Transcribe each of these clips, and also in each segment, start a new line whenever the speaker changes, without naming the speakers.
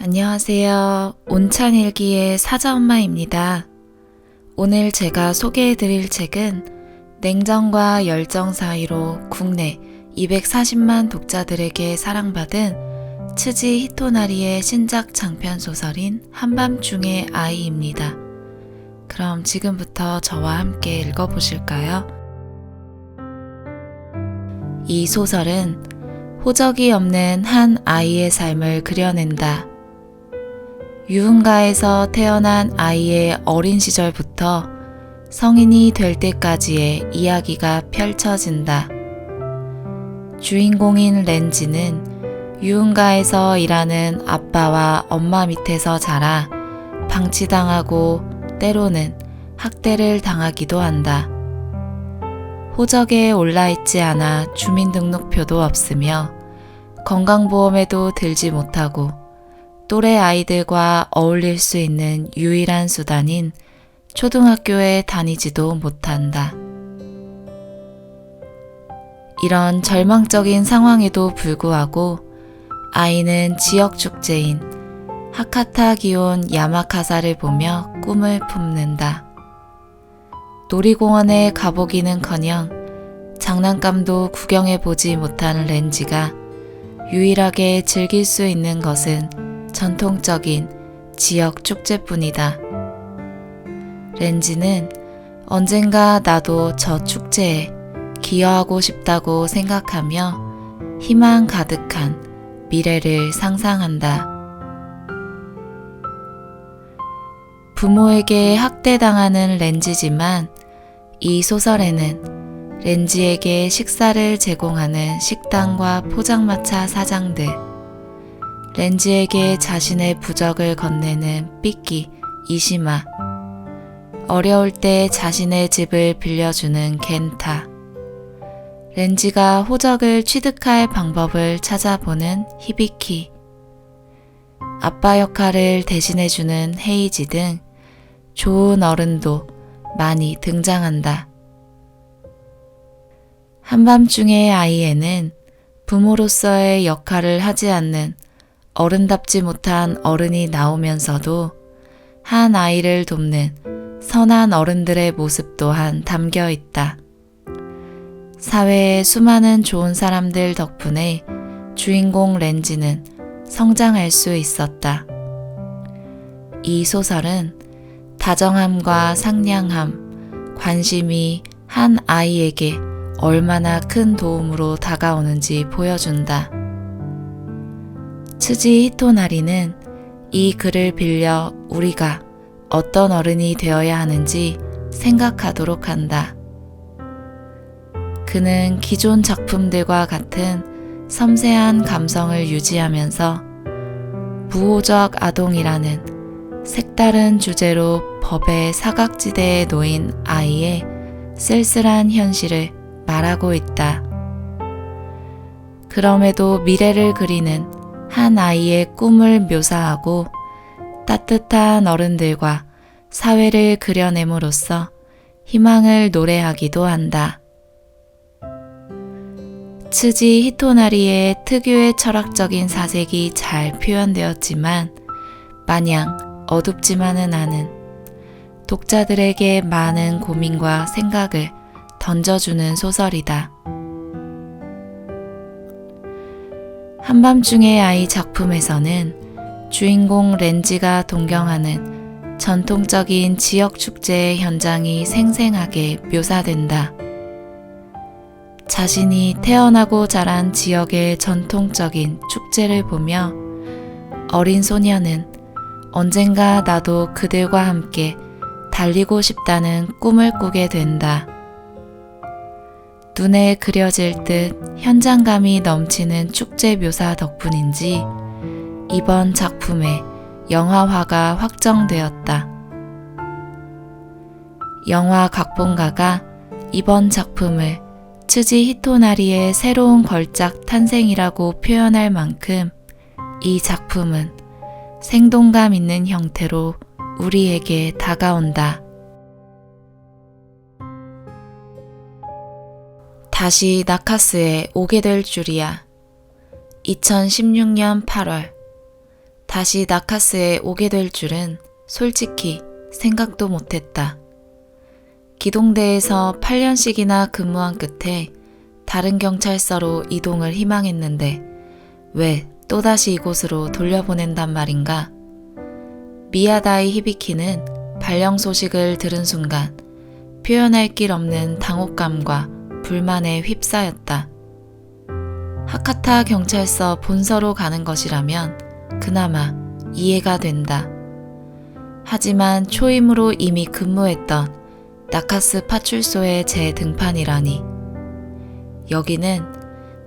안녕하세요. 온찬일기의 사자엄마입니다. 오늘 제가 소개해드릴 책은 냉정과 열정 사이로 국내 240만 독자들에게 사랑받은 츠지 히토나리의 신작 장편 소설인 한밤중의 아이입니다. 그럼 지금부터 저와 함께 읽어보실까요? 이 소설은 호적이 없는 한 아이의 삶을 그려낸다. 유흥가에서 태어난 아이의 어린 시절부터 성인이 될 때까지의 이야기가 펼쳐진다. 주인공인 렌지는 유흥가에서 일하는 아빠와 엄마 밑에서 자라 방치당하고 때로는 학대를 당하기도 한다. 호적에 올라있지 않아 주민등록표도 없으며 건강보험에도 들지 못하고 또래 아이들과 어울릴 수 있는 유일한 수단인 초등학교에 다니지도 못한다. 이런 절망적인 상황에도 불구하고 아이는 지역 축제인 하카타 기온 야마카사를 보며 꿈을 품는다. 놀이공원에 가보기는커녕 장난감도 구경해보지 못하는 렌지가 유일하게 즐길 수 있는 것은 전통적인 지역 축제뿐이다. 렌지는 언젠가 나도 저 축제에 기여하고 싶다고 생각하며 희망 가득한 미래를 상상한다. 부모에게 학대당하는 렌지지만 이 소설에는 렌지에게 식사를 제공하는 식당과 포장마차 사장들, 렌지에게 자신의 부적을 건네는 삐끼, 이시마, 어려울 때 자신의 집을 빌려주는 겐타, 렌지가 호적을 취득할 방법을 찾아보는 히비키, 아빠 역할을 대신해주는 헤이지 등 좋은 어른도 많이 등장한다. 한밤중의 아이에는 부모로서의 역할을 하지 않는 어른답지 못한 어른이 나오면서도 한 아이를 돕는 선한 어른들의 모습 또한 담겨 있다. 사회의 수많은 좋은 사람들 덕분에 주인공 렌지는 성장할 수 있었다. 이 소설은 다정함과 상냥함, 관심이 한 아이에게 얼마나 큰 도움으로 다가오는지 보여준다. 츠지 히토나리는 이 글을 빌려 우리가 어떤 어른이 되어야 하는지 생각하도록 한다. 그는 기존 작품들과 같은 섬세한 감성을 유지하면서 무호적 아동이라는 색다른 주제로 법의 사각지대에 놓인 아이의 쓸쓸한 현실을 말하고 있다. 그럼에도 미래를 그리는 한 아이의 꿈을 묘사하고 따뜻한 어른들과 사회를 그려냄으로써 희망을 노래하기도 한다. 츠지 히토나리의 특유의 철학적인 사색이 잘 표현되었지만 마냥 어둡지만은 않은 독자들에게 많은 고민과 생각을 던져주는 소설이다. 한밤중의 아이 작품에서는 주인공 렌지가 동경하는 전통적인 지역 축제의 현장이 생생하게 묘사된다. 자신이 태어나고 자란 지역의 전통적인 축제를 보며 어린 소녀는 언젠가 나도 그들과 함께 달리고 싶다는 꿈을 꾸게 된다. 눈에 그려질 듯 현장감이 넘치는 축제 묘사 덕분인지 이번 작품의 영화화가 확정되었다. 영화 각본가가 이번 작품을 츠지 히토나리의 새로운 걸작 탄생이라고 표현할 만큼 이 작품은 생동감 있는 형태로 우리에게 다가온다. 다시 나카스에 오게 될 줄이야. 2016년 8월 다시 나카스에 오게 될 줄은 솔직히 생각도 못했다. 기동대에서 8년씩이나 근무한 끝에 다른 경찰서로 이동을 희망했는데 왜 또다시 이곳으로 돌려보낸단 말인가? 미야다이 히비키는 발령 소식을 들은 순간 표현할 길 없는 당혹감과 불만에 휩싸였다. 하카타 경찰서 본서로 가는 것이라면 그나마 이해가 된다. 하지만 초임으로 이미 근무했던 나카스 파출소의 재등판이라니. 여기는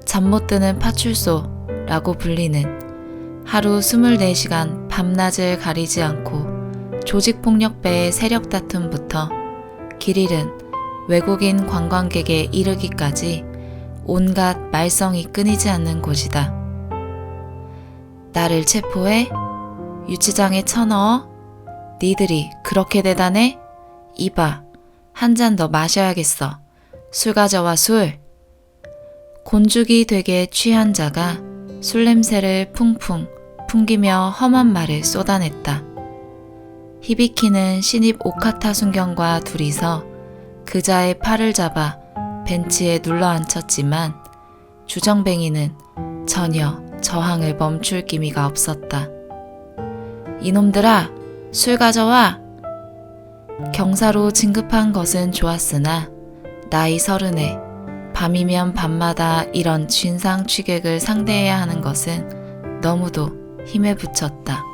잠 못 드는 파출소라고 불리는 하루 24시간 밤낮을 가리지 않고 조직폭력배의 세력 다툼부터 길 잃은 외국인 관광객에 이르기까지 온갖 말썽이 끊이지 않는 곳이다. 나를 체포해? 유치장에 쳐넣어? 니들이 그렇게 대단해? 이봐, 한 잔 더 마셔야겠어. 술 가져와, 술. 곤죽이 되게 취한 자가 술 냄새를 풍풍 풍기며 험한 말을 쏟아냈다. 히비키는 신입 오카타 순경과 둘이서 그자의 팔을 잡아 벤치에 눌러앉혔지만 주정뱅이는 전혀 저항을 멈출 기미가 없었다. 이놈들아, 술 가져와! 경사로 진급한 것은 좋았으나 나이 30에 밤이면 밤마다 이런 진상 취객을 상대해야 하는 것은 너무도 힘에 부쳤다.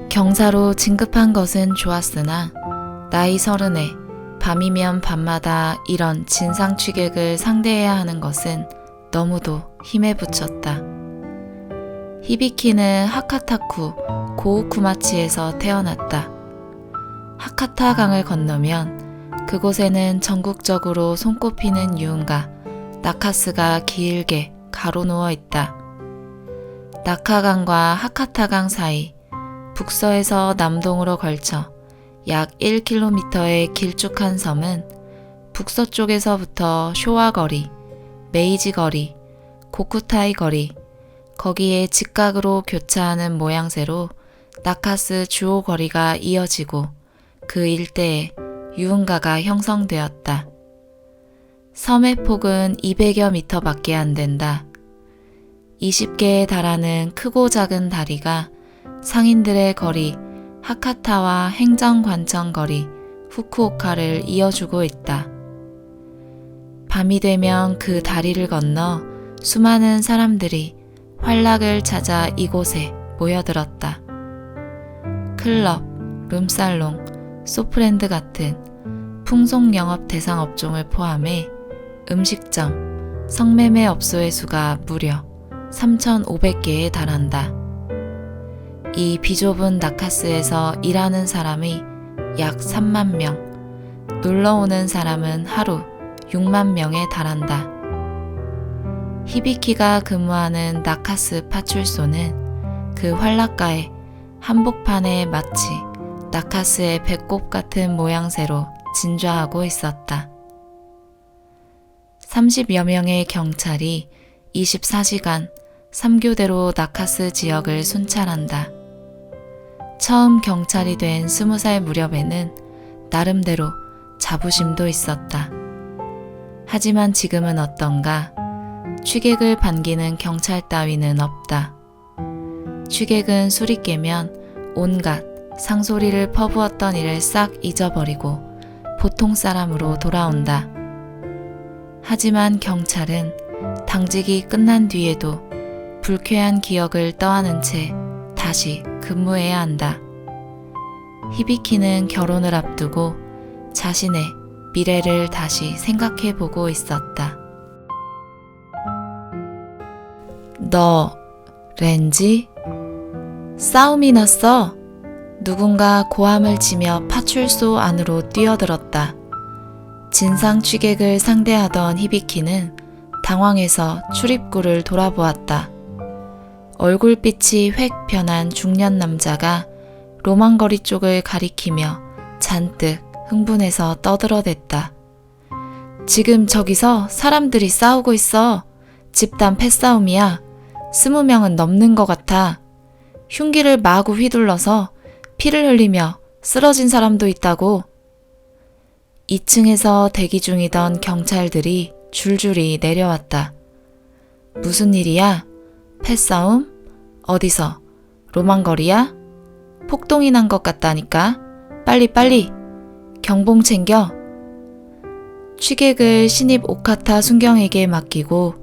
경사로 진급한 것은 좋았으나 나이 30에 밤이면 밤마다 이런 진상 취객을 상대해야 하는 것은 너무도 힘에 부쳤다. 히비키는 하카타쿠 고우쿠마치에서 태어났다. 하카타 강을 건너면 그곳에는 전국적으로 손꼽히는 유흥가 나카스가 길게 가로누워 있다. 나카강과 하카타강 사이 북서에서 남동으로 걸쳐 약 1km의 길쭉한 섬은 북서쪽에서부터 쇼와거리, 메이지거리, 고쿠타이 거리, 거기에 직각으로 교차하는 모양새로 나카스 주요 거리가 이어지고 그 일대에 유흥가가 형성되었다. 섬의 폭은 200여 미터밖에 안 된다. 20개에 달하는 크고 작은 다리가 상인들의 거리 하카타와 행정관청 거리 후쿠오카를 이어주고 있다. 밤이 되면 그 다리를 건너 수많은 사람들이 환락을 찾아 이곳에 모여들었다. 클럽, 룸살롱, 소프랜드 같은 풍속 영업 대상 업종을 포함해 음식점, 성매매 업소의 수가 무려 3,500개에 달한다. 이 비좁은 나카스에서 일하는 사람이 약 3만 명, 놀러 오는 사람은 하루 6만 명에 달한다. 히비키가 근무하는 나카스 파출소는 그 활락가의 한복판에 마치 나카스의 배꼽 같은 모양새로 진좌하고 있었다. 30여 명의 경찰이 24시간 3교대로 나카스 지역을 순찰한다. 처음 경찰이 된 20살 무렵에는 나름대로 자부심도 있었다. 하지만 지금은 어떤가? 취객을 반기는 경찰 따위는 없다. 취객은 술이 깨면 온갖 상소리를 퍼부었던 일을 싹 잊어버리고 보통 사람으로 돌아온다. 하지만 경찰은 당직이 끝난 뒤에도 불쾌한 기억을 떠안은 채 다시 근무해야 한다. 히비키는 결혼을 앞두고 자신의 미래를 다시 생각해보고 있었다. 너 렌지? 싸움이 났어. 누군가 고함을 치며 파출소 안으로 뛰어들었다. 진상 취객을 상대하던 히비키는 당황해서 출입구를 돌아보았다. 얼굴빛이 획 변한 중년 남자가 로망거리 쪽을 가리키며 잔뜩 흥분해서 떠들어댔다. 지금 저기서 사람들이 싸우고 있어. 집단 패싸움이야. 20명은 넘는 것 같아. 흉기를 마구 휘둘러서 피를 흘리며 쓰러진 사람도 있다고. 2층에서 대기 중이던 경찰들이 줄줄이 내려왔다. 무슨 일이야? 패싸움? 어디서? 로망거리야? 폭동이 난 것 같다니까. 빨리빨리 경봉 챙겨. 취객을 신입 오카타 순경에게 맡기고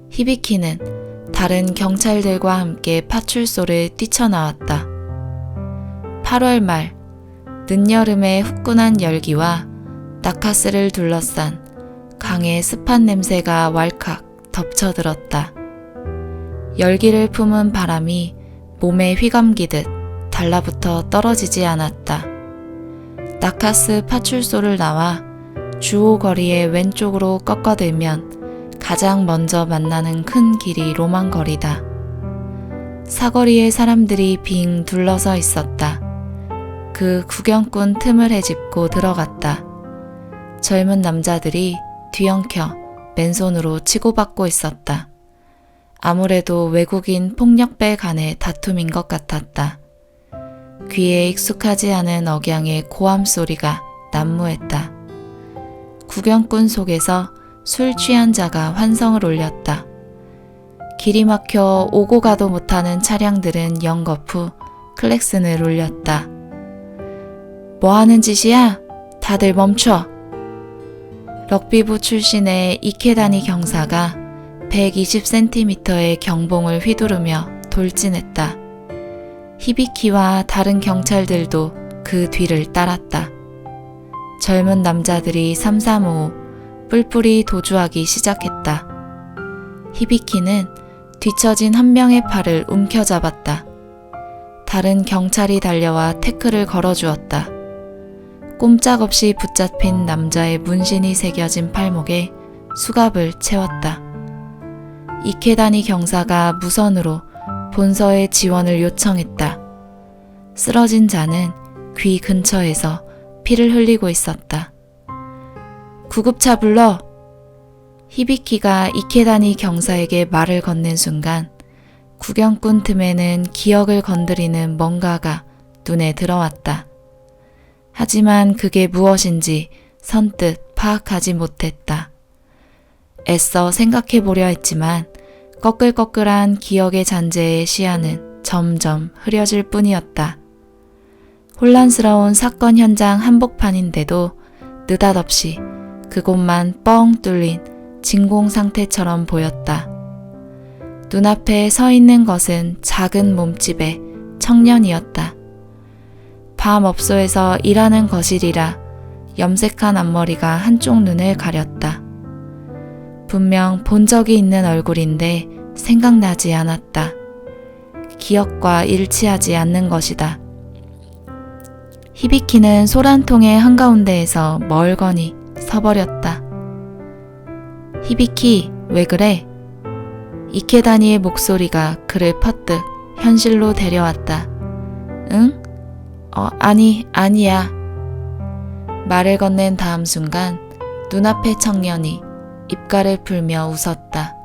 히비키는 다른 경찰들과 함께 파출소를 뛰쳐나왔다. 8월 말 늦여름의 후끈한 열기와 나카스를 둘러싼 강의 습한 냄새가 왈칵 덮쳐들었다. 열기를 품은 바람이 몸에 휘감기듯 달라붙어 떨어지지 않았다. 나카스 파출소를 나와 주호 거리의 왼쪽으로 꺾어들면 가장 먼저 만나는 큰 길이 로망거리다. 사거리에 사람들이 빙 둘러서 있었다. 그 구경꾼 틈을 헤집고 들어갔다. 젊은 남자들이 뒤엉켜 맨손으로 치고받고 있었다. 아무래도 외국인 폭력배 간의 다툼인 것 같았다. 귀에 익숙하지 않은 억양의 고함 소리가 난무했다. 구경꾼 속에서 술 취한 자가 환성을 올렸다. 길이 막혀 오고 가도 못하는 차량들은 연거푸 클렉슨을 울렸다. 뭐 하는 짓이야? 다들 멈춰! 럭비부 출신의 이케다니 경사가 120cm의 경봉을 휘두르며 돌진했다. 히비키와 다른 경찰들도 그 뒤를 따랐다. 젊은 남자들이 삼삼오오 뿔뿔이 도주하기 시작했다. 히비키는 뒤처진 한 명의 팔을 움켜잡았다. 다른 경찰이 달려와 태클을 걸어주었다. 꼼짝없이 붙잡힌 남자의 문신이 새겨진 팔목에 수갑을 채웠다. 이케다니 경사가 무선으로 본서의 지원을 요청했다. 쓰러진 자는 귀 근처에서 피를 흘리고 있었다. 구급차 불러! 히비키가 이케다니 경사에게 말을 건넨 순간 구경꾼 틈에는 기억을 건드리는 뭔가가 눈에 들어왔다. 하지만 그게 무엇인지 선뜻 파악하지 못했다. 애써 생각해보려 했지만 꺼끌꺼끌한 기억의 잔재의 시야는 점점 흐려질 뿐이었다. 혼란스러운 사건 현장 한복판인데도 느닷없이 그곳만 뻥 뚫린 진공 상태처럼 보였다. 눈앞에 서 있는 것은 작은 몸집의 청년이었다. 밤업소에서 일하는 것이리라 염색한 앞머리가 한쪽 눈을 가렸다. 분명 본 적이 있는 얼굴인데 생각나지 않았다. 기억과 일치하지 않는 것이다. 히비키는 소란통의 한가운데에서 멀거니 서버렸다. 히비키, 왜 그래? 이케다니의 목소리가 그를 퍼뜩 현실로 데려왔다. 응? 아니야. 말을 건넨 다음 순간 눈앞의 청년이 입가를 풀며 웃었다.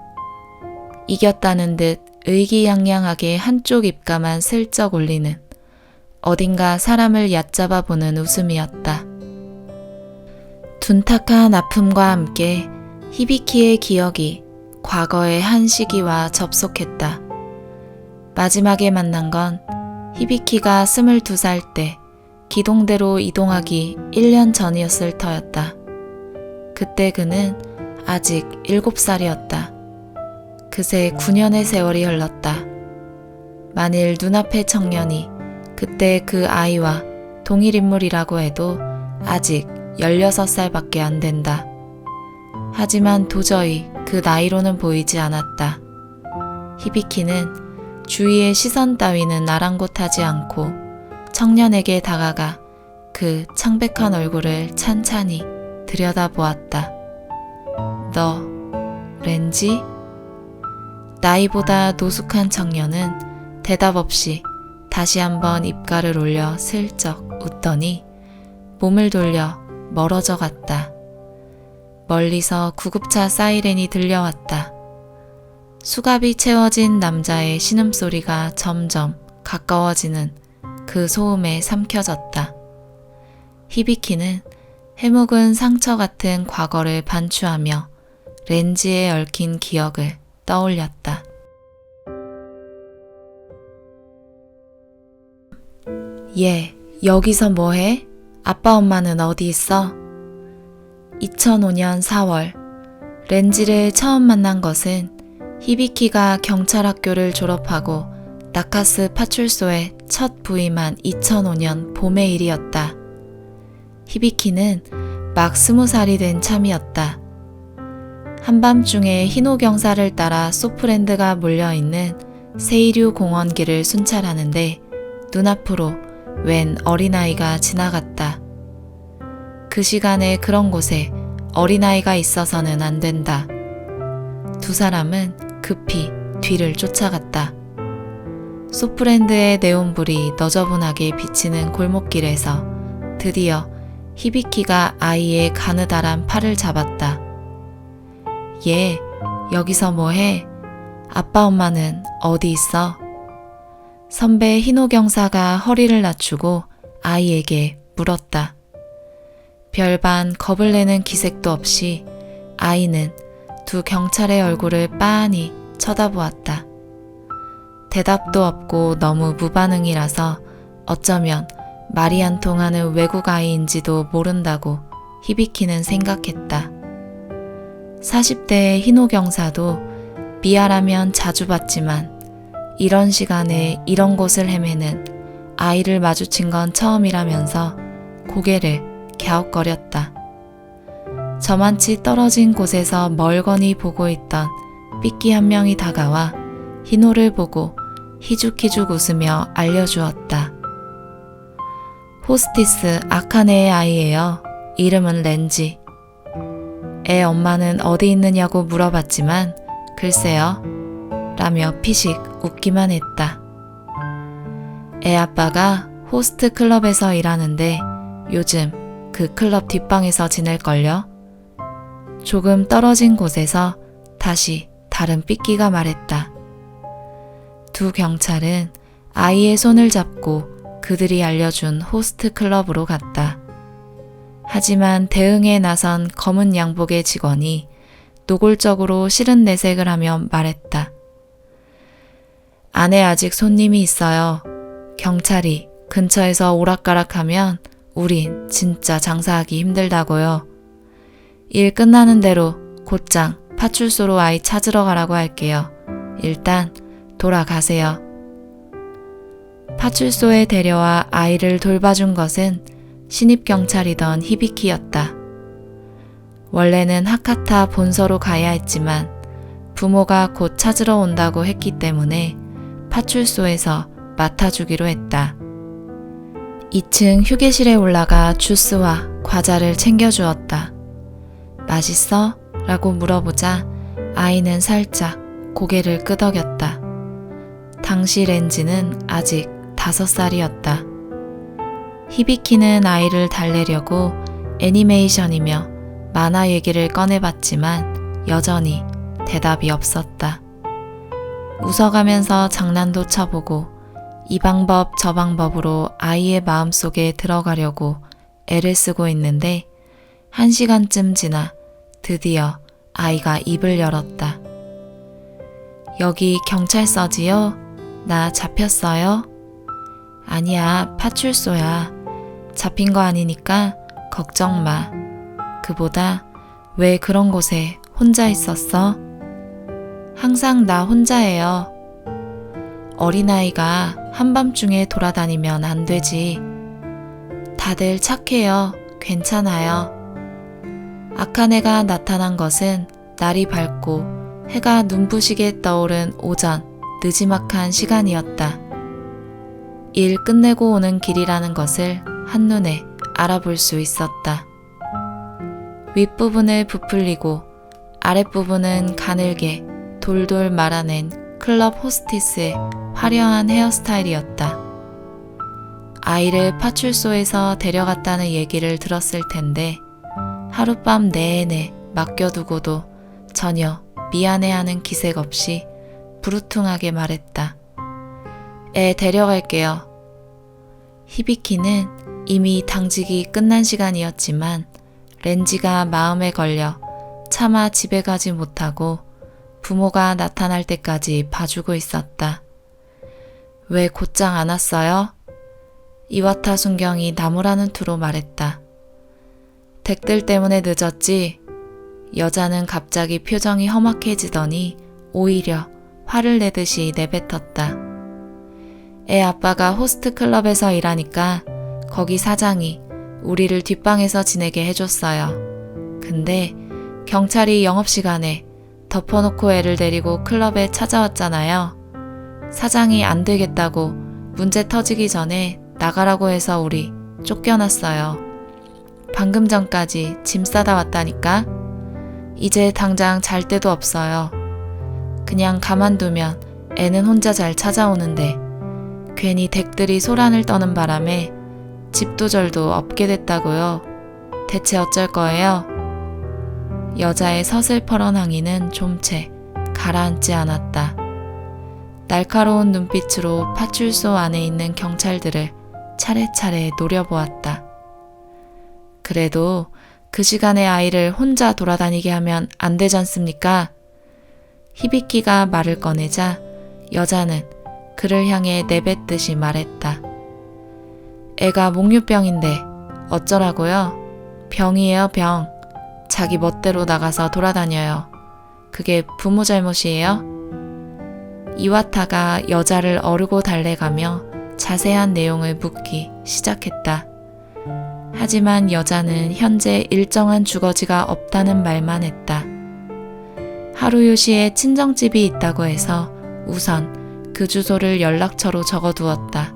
이겼다는 듯 의기양양하게 한쪽 입가만 슬쩍 올리는 어딘가 사람을 얕잡아 보는 웃음이었다. 둔탁한 아픔과 함께 히비키의 기억이 과거의 한 시기와 접속했다. 마지막에 만난 건 히비키가 22살 때 기동대로 이동하기 1년 전이었을 터였다. 그때 그는 아직 7살이었다. 그새 9년의 세월이 흘렀다. 만일 눈앞의 청년이 그때 그 아이와 동일 인물이라고 해도 아직 16살밖에 안 된다. 하지만 도저히 그 나이로는 보이지 않았다. 히비키는 주위의 시선 따위는 아랑곳하지 않고 청년에게 다가가 그 창백한 얼굴을 찬찬히 들여다보았다. 너, 렌지? 나이보다 노숙한 청년은 대답 없이 다시 한번 입가를 올려 슬쩍 웃더니 몸을 돌려 멀어져 갔다. 멀리서 구급차 사이렌이 들려왔다. 수갑이 채워진 남자의 신음소리가 점점 가까워지는 그 소음에 삼켜졌다. 히비키는 해묵은 상처 같은 과거를 반추하며 렌즈에 얽힌 기억을 떠올렸다. 얘, 여기서 뭐해? 아빠 엄마는 어디 있어? 2005년 4월, 렌지를 처음 만난 것은 히비키가 경찰학교를 졸업하고 나카스 파출소에 첫 부임한 2005년 봄의 일이었다. 히비키는 막 20살이 된 참이었다. 한밤중에 흰호경사를 따라 소프랜드가 몰려있는 세이류 공원길을 순찰하는데 눈앞으로 웬 어린아이가 지나갔다. 그 시간에 그런 곳에 어린아이가 있어서는 안 된다. 두 사람은 급히 뒤를 쫓아갔다. 소프랜드의 네온불이 너저분하게 비치는 골목길에서 드디어 히비키가 아이의 가느다란 팔을 잡았다. 얘, 여기서 뭐해? 아빠 엄마는 어디 있어? 선배 흰호경사가 허리를 낮추고 아이에게 물었다. 별반 겁을 내는 기색도 없이 아이는 두 경찰의 얼굴을 빤히 쳐다보았다. 대답도 없고 너무 무반응이라서 어쩌면 말이 안 통하는 외국 아이인지도 모른다고 히비키는 생각했다. 40대의 흰호경사도 미아라면 자주 봤지만 이런 시간에 이런 곳을 헤매는 아이를 마주친 건 처음이라면서 고개를 갸웃거렸다. 저만치 떨어진 곳에서 멀거니 보고 있던 삐끼 한 명이 다가와 흰호를 보고 희죽희죽 웃으며 알려주었다. 호스티스 아카네의 아이예요. 이름은 렌지. 애 엄마는 어디 있느냐고 물어봤지만 글쎄요 라며 피식 웃기만 했다. 애 아빠가 호스트 클럽에서 일하는데 요즘 그 클럽 뒷방에서 지낼걸요? 조금 떨어진 곳에서 다시 다른 삐끼가 말했다. 두 경찰은 아이의 손을 잡고 그들이 알려준 호스트 클럽으로 갔다. 하지만 대응에 나선 검은 양복의 직원이 노골적으로 싫은 내색을 하며 말했다. 안에 아직 손님이 있어요. 경찰이 근처에서 오락가락하면 우린 진짜 장사하기 힘들다고요. 일 끝나는 대로 곧장 파출소로 아이 찾으러 가라고 할게요. 일단 돌아가세요. 파출소에 데려와 아이를 돌봐준 것은 신입경찰이던 히비키였다. 원래는 하카타 본서로 가야 했지만 부모가 곧 찾으러 온다고 했기 때문에 파출소에서 맡아주기로 했다. 2층 휴게실에 올라가 주스와 과자를 챙겨주었다. 맛있어? 라고 물어보자 아이는 살짝 고개를 끄덕였다. 당시 렌지는 아직 5살이었다. 히비키는 아이를 달래려고 애니메이션이며 만화 얘기를 꺼내봤지만 여전히 대답이 없었다. 웃어가면서 장난도 쳐보고 이 방법 저 방법으로 아이의 마음속에 들어가려고 애를 쓰고 있는데 1시간쯤 지나 드디어 아이가 입을 열었다. 여기 경찰서지요? 나 잡혔어요? 아니야, 파출소야. 잡힌 거 아니니까 걱정 마. 그보다 왜 그런 곳에 혼자 있었어? 항상 나 혼자예요. 어린아이가 한밤중에 돌아다니면 안 되지. 다들 착해요. 괜찮아요. 아카네가 나타난 것은 날이 밝고 해가 눈부시게 떠오른 오전 느지막한 시간이었다. 일 끝내고 오는 길이라는 것을 한눈에 알아볼 수 있었다. 윗부분을 부풀리고 아랫부분은 가늘게 돌돌 말아낸 클럽 호스티스의 화려한 헤어스타일이었다. 아이를 파출소에서 데려갔다는 얘기를 들었을 텐데 하룻밤 내내 맡겨두고도 전혀 미안해하는 기색 없이 부르퉁하게 말했다. 애 데려갈게요. 히비키는 이미 당직이 끝난 시간이었지만 렌지가 마음에 걸려 차마 집에 가지 못하고 부모가 나타날 때까지 봐주고 있었다. 왜 곧장 안 왔어요? 이와타 순경이 나무라는 투로 말했다. 댁들 때문에 늦었지. 여자는 갑자기 표정이 험악해지더니 오히려 화를 내듯이 내뱉었다. 애 아빠가 호스트 클럽에서 일하니까 거기 사장이 우리를 뒷방에서 지내게 해줬어요. 근데 경찰이 영업시간에 덮어놓고 애를 데리고 클럽에 찾아왔잖아요. 사장이 안 되겠다고 문제 터지기 전에 나가라고 해서 우리 쫓겨났어요. 방금 전까지 짐 싸다 왔다니까. 이제 당장 잘 데도 없어요. 그냥 가만두면 애는 혼자 잘 찾아오는데 괜히 댁들이 소란을 떠는 바람에 집도 절도 없게 됐다고요. 대체 어쩔 거예요? 여자의 서슬퍼런 항의는 좀 채 가라앉지 않았다. 날카로운 눈빛으로 파출소 안에 있는 경찰들을 차례차례 노려보았다. 그래도 그 시간에 아이를 혼자 돌아다니게 하면 안 되지 않습니까? 히비키가 말을 꺼내자 여자는 그를 향해 내뱉듯이 말했다. 애가 몽유병인데 어쩌라고요? 병이에요, 병. 자기 멋대로 나가서 돌아다녀요. 그게 부모 잘못이에요? 이와타가 여자를 어르고 달래가며 자세한 내용을 묻기 시작했다. 하지만 여자는 현재 일정한 주거지가 없다는 말만 했다. 하루요시에 친정집이 있다고 해서 우선 그 주소를 연락처로 적어두었다.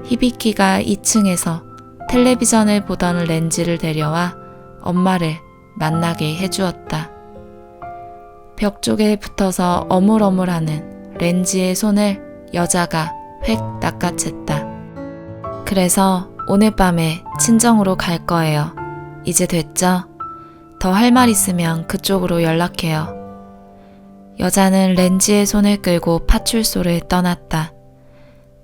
히비키가 2층에서 텔레비전을 보던 렌지를 데려와 엄마를 만나게 해주었다. 벽 쪽에 붙어서 어물어물하는 렌지의 손을 여자가 획 낚아챘다. 그래서 오늘 밤에 친정으로 갈 거예요. 이제 됐죠? 더 할 말 있으면 그쪽으로 연락해요. 여자는 렌지의 손을 끌고 파출소를 떠났다.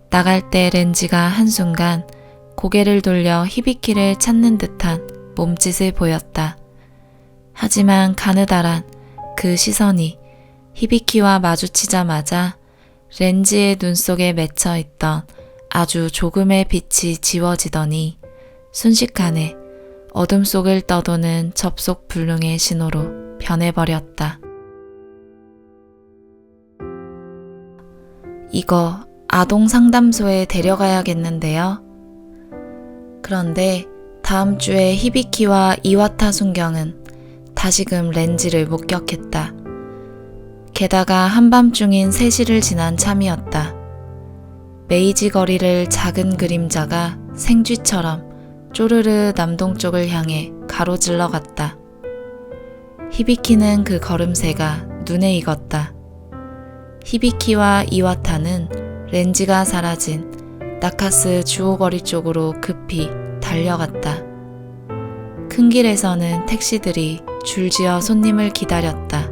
나갈 때 렌지가 한순간 고개를 돌려 히비키를 찾는 듯한 몸짓을 보였다. 하지만 가느다란 그 시선이 히비키와 마주치자마자 렌지의 눈 속에 맺혀 있던 아주 조금의 빛이 지워지더니 순식간에 어둠 속을 떠도는 접속 불능의 신호로 변해버렸다. 이거 아동 상담소에 데려가야겠는데요. 그런데 다음 주에 히비키와 이와타 순경은 다시금 렌지를 목격했다. 게다가 한밤중인 3시를 지난 참이었다. 메이지 거리를 작은 그림자가 생쥐처럼 쪼르르 남동쪽을 향해 가로질러 갔다. 히비키는 그 걸음새가 눈에 익었다. 히비키와 이와타는 렌지가 사라진 나카스 주오거리 쪽으로 급히 달려갔다. 큰 길에서는 택시들이 줄지어 손님을 기다렸다.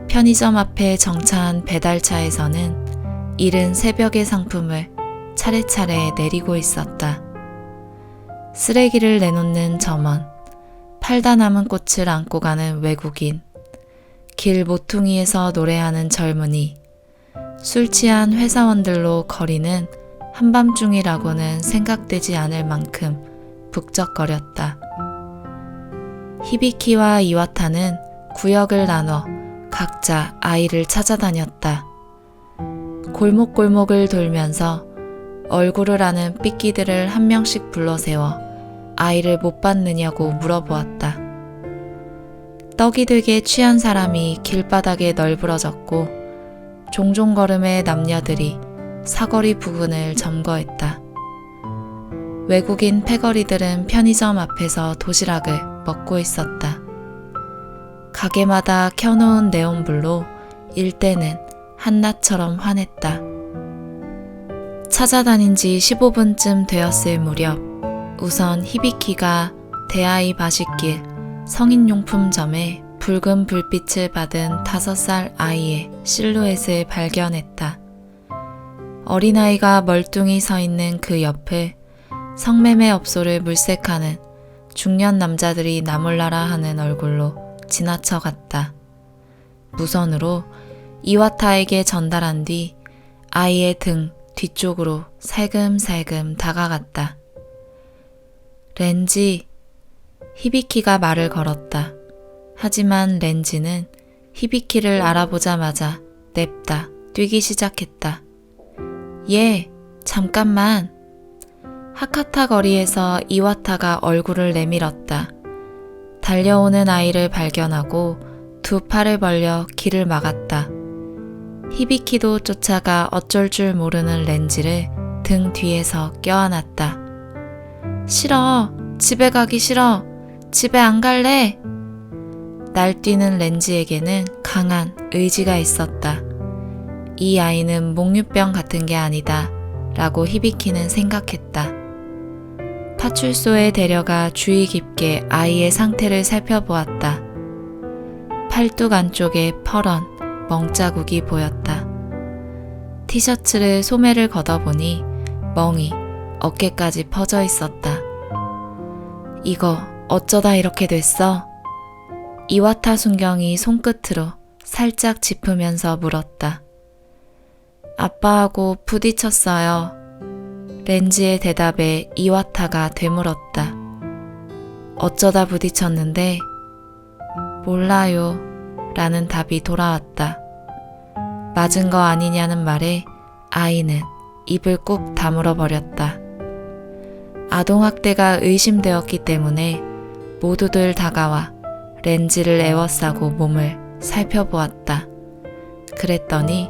편의점 앞에 정차한 배달차에서는 이른 새벽의 상품을 차례차례 내리고 있었다. 쓰레기를 내놓는 점원, 팔다 남은 꽃을 안고 가는 외국인, 길 모퉁이에서 노래하는 젊은이, 술 취한 회사원들로 거리는 한밤중이라고는 생각되지 않을 만큼 북적거렸다. 히비키와 이와타는 구역을 나눠 각자 아이를 찾아다녔다. 골목골목을 돌면서 얼굴을 아는 삐끼들을 한 명씩 불러세워 아이를 못 봤느냐고 물어보았다. 떡이 되게 취한 사람이 길바닥에 널브러졌고 종종 걸음의 남녀들이 사거리 부근을 점거했다. 외국인 패거리들은 편의점 앞에서 도시락을 먹고 있었다. 가게마다 켜놓은 네온불로 일대는 한낮처럼 환했다. 찾아다닌 지 15분쯤 되었을 무렵 우선 히비키가 대아이 바식길 성인용품점에 붉은 불빛을 받은 5살 아이의 실루엣을 발견했다. 어린아이가 멀뚱히 서 있는 그 옆을 성매매 업소를 물색하는 중년 남자들이 나몰라라 하는 얼굴로 지나쳐 갔다. 무선으로 이와타에게 전달한 뒤 아이의 등 뒤쪽으로 살금살금 다가갔다. 렌지, 히비키가 말을 걸었다. 하지만 렌지는 히비키를 알아보자마자 냅다 뛰기 시작했다. 예, 잠깐만. 하카타 거리에서 이와타가 얼굴을 내밀었다. 달려오는 아이를 발견하고 두 팔을 벌려 길을 막았다. 히비키도 쫓아가 어쩔 줄 모르는 렌지를 등 뒤에서 껴안았다. 싫어. 집에 가기 싫어. 집에 안 갈래. 날뛰는 렌지에게는 강한 의지가 있었다. 이 아이는 몽유병 같은 게 아니다 라고 히비키는 생각했다. 파출소에 데려가 주의 깊게 아이의 상태를 살펴보았다. 팔뚝 안쪽에 퍼런 멍자국이 보였다. 티셔츠를 소매를 걷어보니 멍이 어깨까지 퍼져 있었다. 이거 어쩌다 이렇게 됐어? 이와타 순경이 손끝으로 살짝 짚으면서 물었다. 아빠하고 부딪혔어요. 렌지의 대답에 이와타가 되물었다. 어쩌다 부딪혔는데? 몰라요. 라는 답이 돌아왔다. 맞은 거 아니냐는 말에 아이는 입을 꾹 다물어 버렸다. 아동학대가 의심되었기 때문에 모두들 다가와 렌지를 에워싸고 몸을 살펴보았다. 그랬더니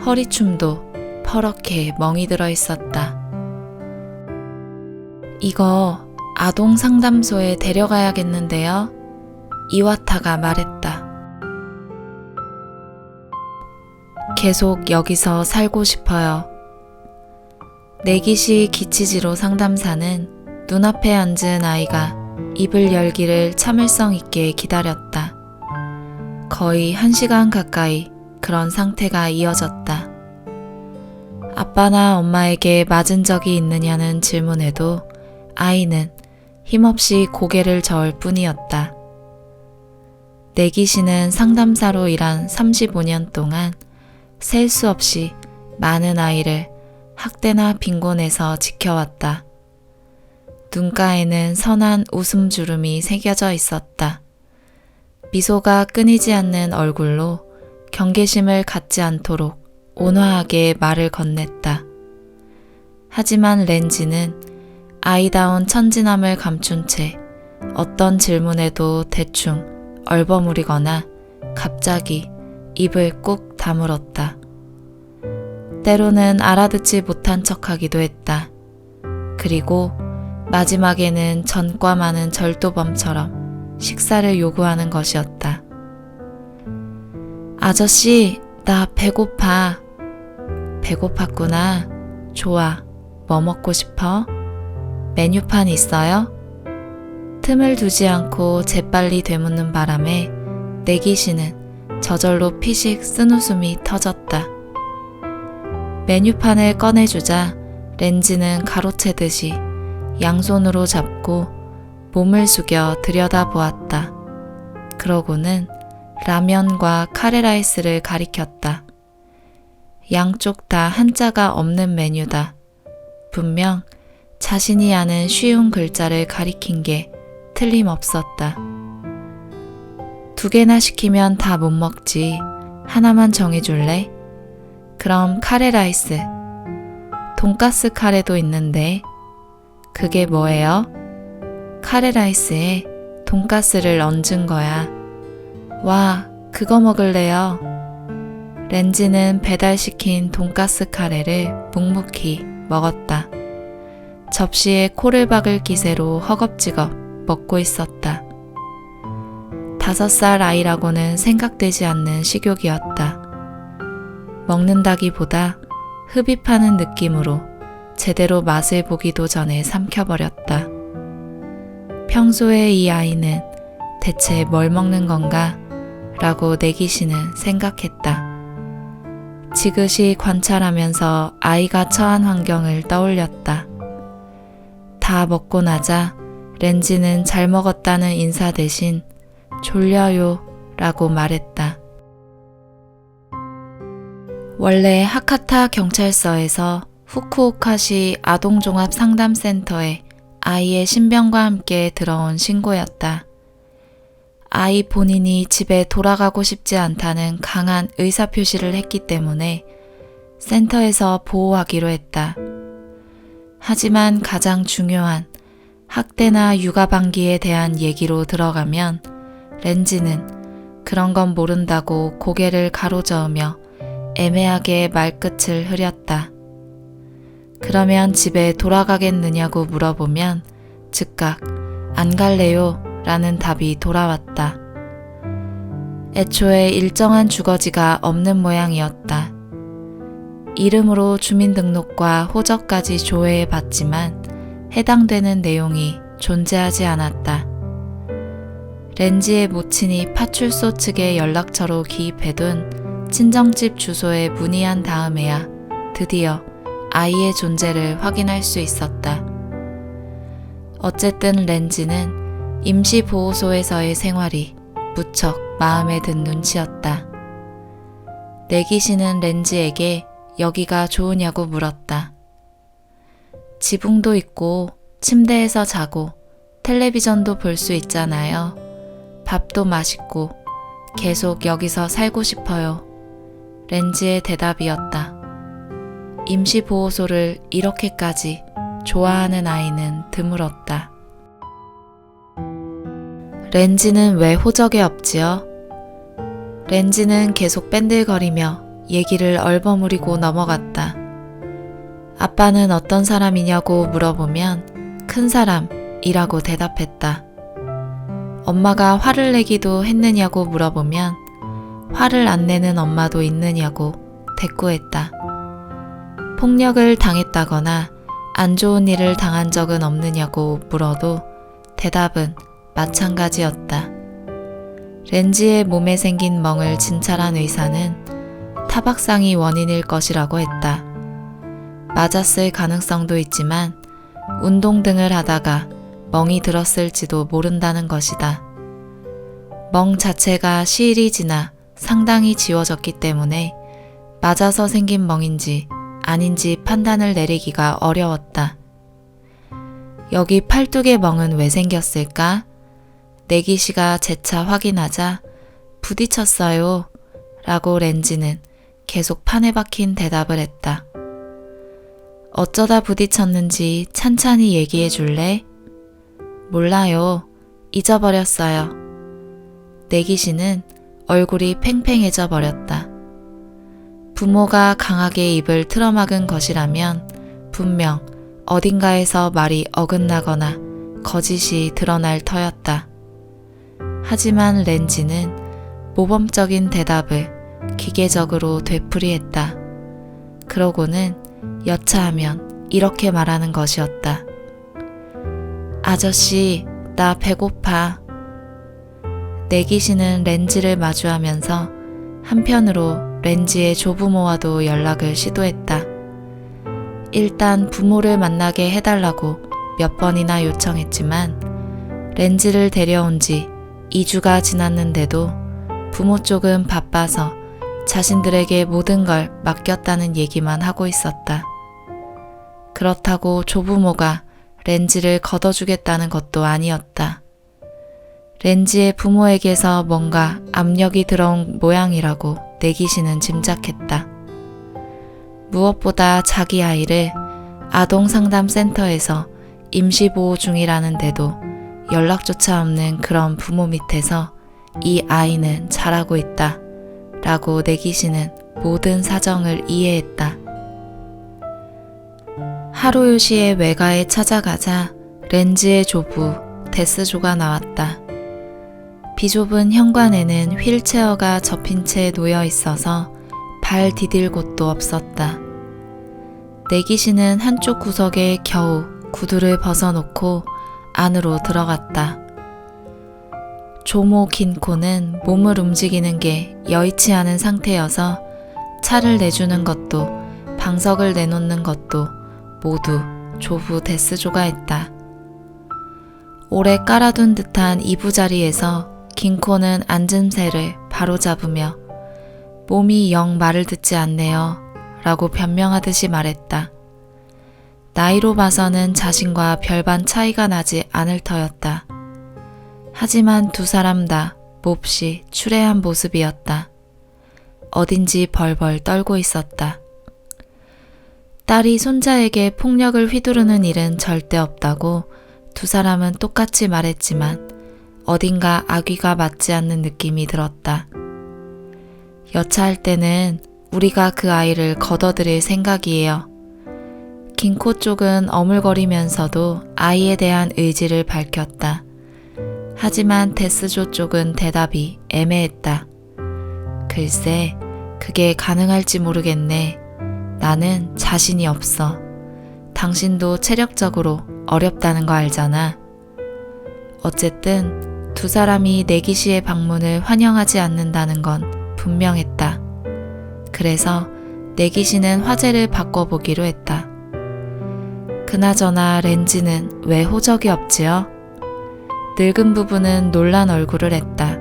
허리춤도 퍼렇게 멍이 들어 있었다. 이거 아동 상담소에 데려가야겠는데요? 이와타가 말했다. 계속 여기서 살고 싶어요. 내기시 기치지로 상담사는 눈앞에 앉은 아이가 입을 열기를 참을성 있게 기다렸다. 거의 1시간 가까이 그런 상태가 이어졌다. 아빠나 엄마에게 맞은 적이 있느냐는 질문에도 아이는 힘없이 고개를 저을 뿐이었다. 내기시는 상담사로 일한 35년 동안 셀 수 없이 많은 아이를 학대나 빈곤에서 지켜왔다. 눈가에는 선한 웃음주름이 새겨져 있었다. 미소가 끊이지 않는 얼굴로 경계심을 갖지 않도록 온화하게 말을 건넸다. 하지만 렌지는 아이다운 천진함을 감춘 채 어떤 질문에도 대충 얼버무리거나 갑자기 입을 꾹 다물었다. 때로는 알아듣지 못한 척하기도 했다. 그리고 마지막에는 전과 많은 절도범처럼 식사를 요구하는 것이었다. 아저씨, 나 배고파. 배고팠구나. 좋아. 뭐 먹고 싶어? 메뉴판 있어요? 틈을 두지 않고 재빨리 되묻는 바람에 내기시는 저절로 피식 쓴웃음이 터졌다. 메뉴판을 꺼내주자 렌지는 가로채듯이 양손으로 잡고 몸을 숙여 들여다보았다. 그러고는 라면과 카레라이스를 가리켰다. 양쪽 다 한자가 없는 메뉴다. 분명 자신이 아는 쉬운 글자를 가리킨 게 틀림없었다. 2개나 시키면 다 못 먹지. 하나만 정해줄래? 그럼 카레라이스. 돈가스 카레도 있는데. 그게 뭐예요? 카레라이스에 돈가스를 얹은 거야. 와, 그거 먹을래요. 렌지는 배달시킨 돈가스 카레를 묵묵히 먹었다. 접시에 코를 박을 기세로 허겁지겁 먹고 있었다. 5살 아이라고는 생각되지 않는 식욕이었다. 먹는다기보다 흡입하는 느낌으로 제대로 맛을 보기도 전에 삼켜버렸다. 평소에 이 아이는 대체 뭘 먹는 건가? 라고 내기시는 생각했다. 지그시 관찰하면서 아이가 처한 환경을 떠올렸다. 다 먹고 나자 렌지는 잘 먹었다는 인사 대신 졸려요 라고 말했다. 원래 하카타 경찰서에서 후쿠오카시 아동종합상담센터에 아이의 신병과 함께 들어온 신고였다. 아이 본인이 집에 돌아가고 싶지 않다는 강한 의사표시를 했기 때문에 센터에서 보호하기로 했다. 하지만 가장 중요한 학대나 육아방기에 대한 얘기로 들어가면 렌지는 그런 건 모른다고 고개를 가로저으며 애매하게 말끝을 흐렸다. 그러면 집에 돌아가겠느냐고 물어보면 즉각 안 갈래요 라는 답이 돌아왔다. 애초에 일정한 주거지가 없는 모양이었다. 이름으로 주민등록과 호적까지 조회해 봤지만 해당되는 내용이 존재하지 않았다. 렌지의 모친이 파출소 측의 연락처로 기입해둔 친정집 주소에 문의한 다음에야 드디어 아이의 존재를 확인할 수 있었다. 어쨌든 렌지는 임시보호소에서의 생활이 무척 마음에 든 눈치였다. 내기시는 렌지에게 여기가 좋으냐고 물었다. 지붕도 있고 침대에서 자고 텔레비전도 볼 수 있잖아요. 밥도 맛있고 계속 여기서 살고 싶어요. 렌지의 대답이었다. 임시보호소를 이렇게까지 좋아하는 아이는 드물었다. 렌지는 왜 호적에 없지요? 렌지는 계속 뺀들거리며 얘기를 얼버무리고 넘어갔다. 아빠는 어떤 사람이냐고 물어보면 큰 사람이라고 대답했다. 엄마가 화를 내기도 했느냐고 물어보면 화를 안 내는 엄마도 있느냐고 대꾸했다. 폭력을 당했다거나 안 좋은 일을 당한 적은 없느냐고 물어도 대답은 마찬가지였다. 렌지의 몸에 생긴 멍을 진찰한 의사는 타박상이 원인일 것이라고 했다. 맞았을 가능성도 있지만 운동 등을 하다가 멍이 들었을지도 모른다는 것이다. 멍 자체가 시일이 지나 상당히 지워졌기 때문에 맞아서 생긴 멍인지 아닌지 판단을 내리기가 어려웠다. 여기 팔뚝의 멍은 왜 생겼을까? 내기시가 재차 확인하자 부딪혔어요 라고 렌지는 계속 판에 박힌 대답을 했다. 어쩌다 부딪혔는지 찬찬히 얘기해 줄래? 몰라요. 잊어버렸어요. 내기시는 얼굴이 팽팽해져 버렸다. 부모가 강하게 입을 틀어막은 것이라면 분명 어딘가에서 말이 어긋나거나 거짓이 드러날 터였다. 하지만 렌지는 모범적인 대답을 기계적으로 되풀이했다. 그러고는 여차하면 이렇게 말하는 것이었다. 아저씨, 나 배고파. 내기시는 렌지를 마주하면서 한편으로 렌지의 조부모와도 연락을 시도했다. 일단 부모를 만나게 해달라고 몇 번이나 요청했지만 렌지를 데려온 지 2주가 지났는데도 부모 쪽은 바빠서 자신들에게 모든 걸 맡겼다는 얘기만 하고 있었다. 그렇다고 조부모가 렌지를 걷어주겠다는 것도 아니었다. 렌지의 부모에게서 뭔가 압력이 들어온 모양이라고 내기시는 짐작했다. 무엇보다 자기 아이를 아동상담센터에서 임시보호 중이라는데도 연락조차 없는 그런 부모 밑에서 이 아이는 잘하고 있다 라고 내기시는 모든 사정을 이해했다. 하루요시의 외가에 찾아가자 렌지의 조부 데스조가 나왔다. 비좁은 현관에는 휠체어가 접힌 채 놓여 있어서 발 디딜 곳도 없었다. 내기시는 한쪽 구석에 겨우 구두를 벗어놓고 안으로 들어갔다. 조모 긴코는 몸을 움직이는 게 여의치 않은 상태여서 차를 내주는 것도 방석을 내놓는 것도 모두 조부 데스조가 했다. 오래 깔아둔 듯한 이부자리에서 긴코는 앉음새를 바로잡으며 몸이 영 말을 듣지 않네요 라고 변명하듯이 말했다. 나이로 봐서는 자신과 별반 차이가 나지 않을 터였다. 하지만 두 사람 다 몹시 추레한 모습이었다. 어딘지 벌벌 떨고 있었다. 딸이 손자에게 폭력을 휘두르는 일은 절대 없다고 두 사람은 똑같이 말했지만 어딘가 악의가 맞지 않는 느낌이 들었다. 여차할 때는 우리가 그 아이를 걷어들일 생각이에요. 긴코 쪽은 어물거리면서도 아이에 대한 의지를 밝혔다. 하지만 데스조 쪽은 대답이 애매했다. 글쎄, 그게 가능할지 모르겠네. 나는 자신이 없어. 당신도 체력적으로 어렵다는 거 알잖아. 어쨌든 두 사람이 내기시의 방문을 환영하지 않는다는 건 분명했다. 그래서 내기시는 화제를 바꿔보기로 했다. 그나저나 렌지는 왜 호적이 없지요? 늙은 부부는 놀란 얼굴을 했다.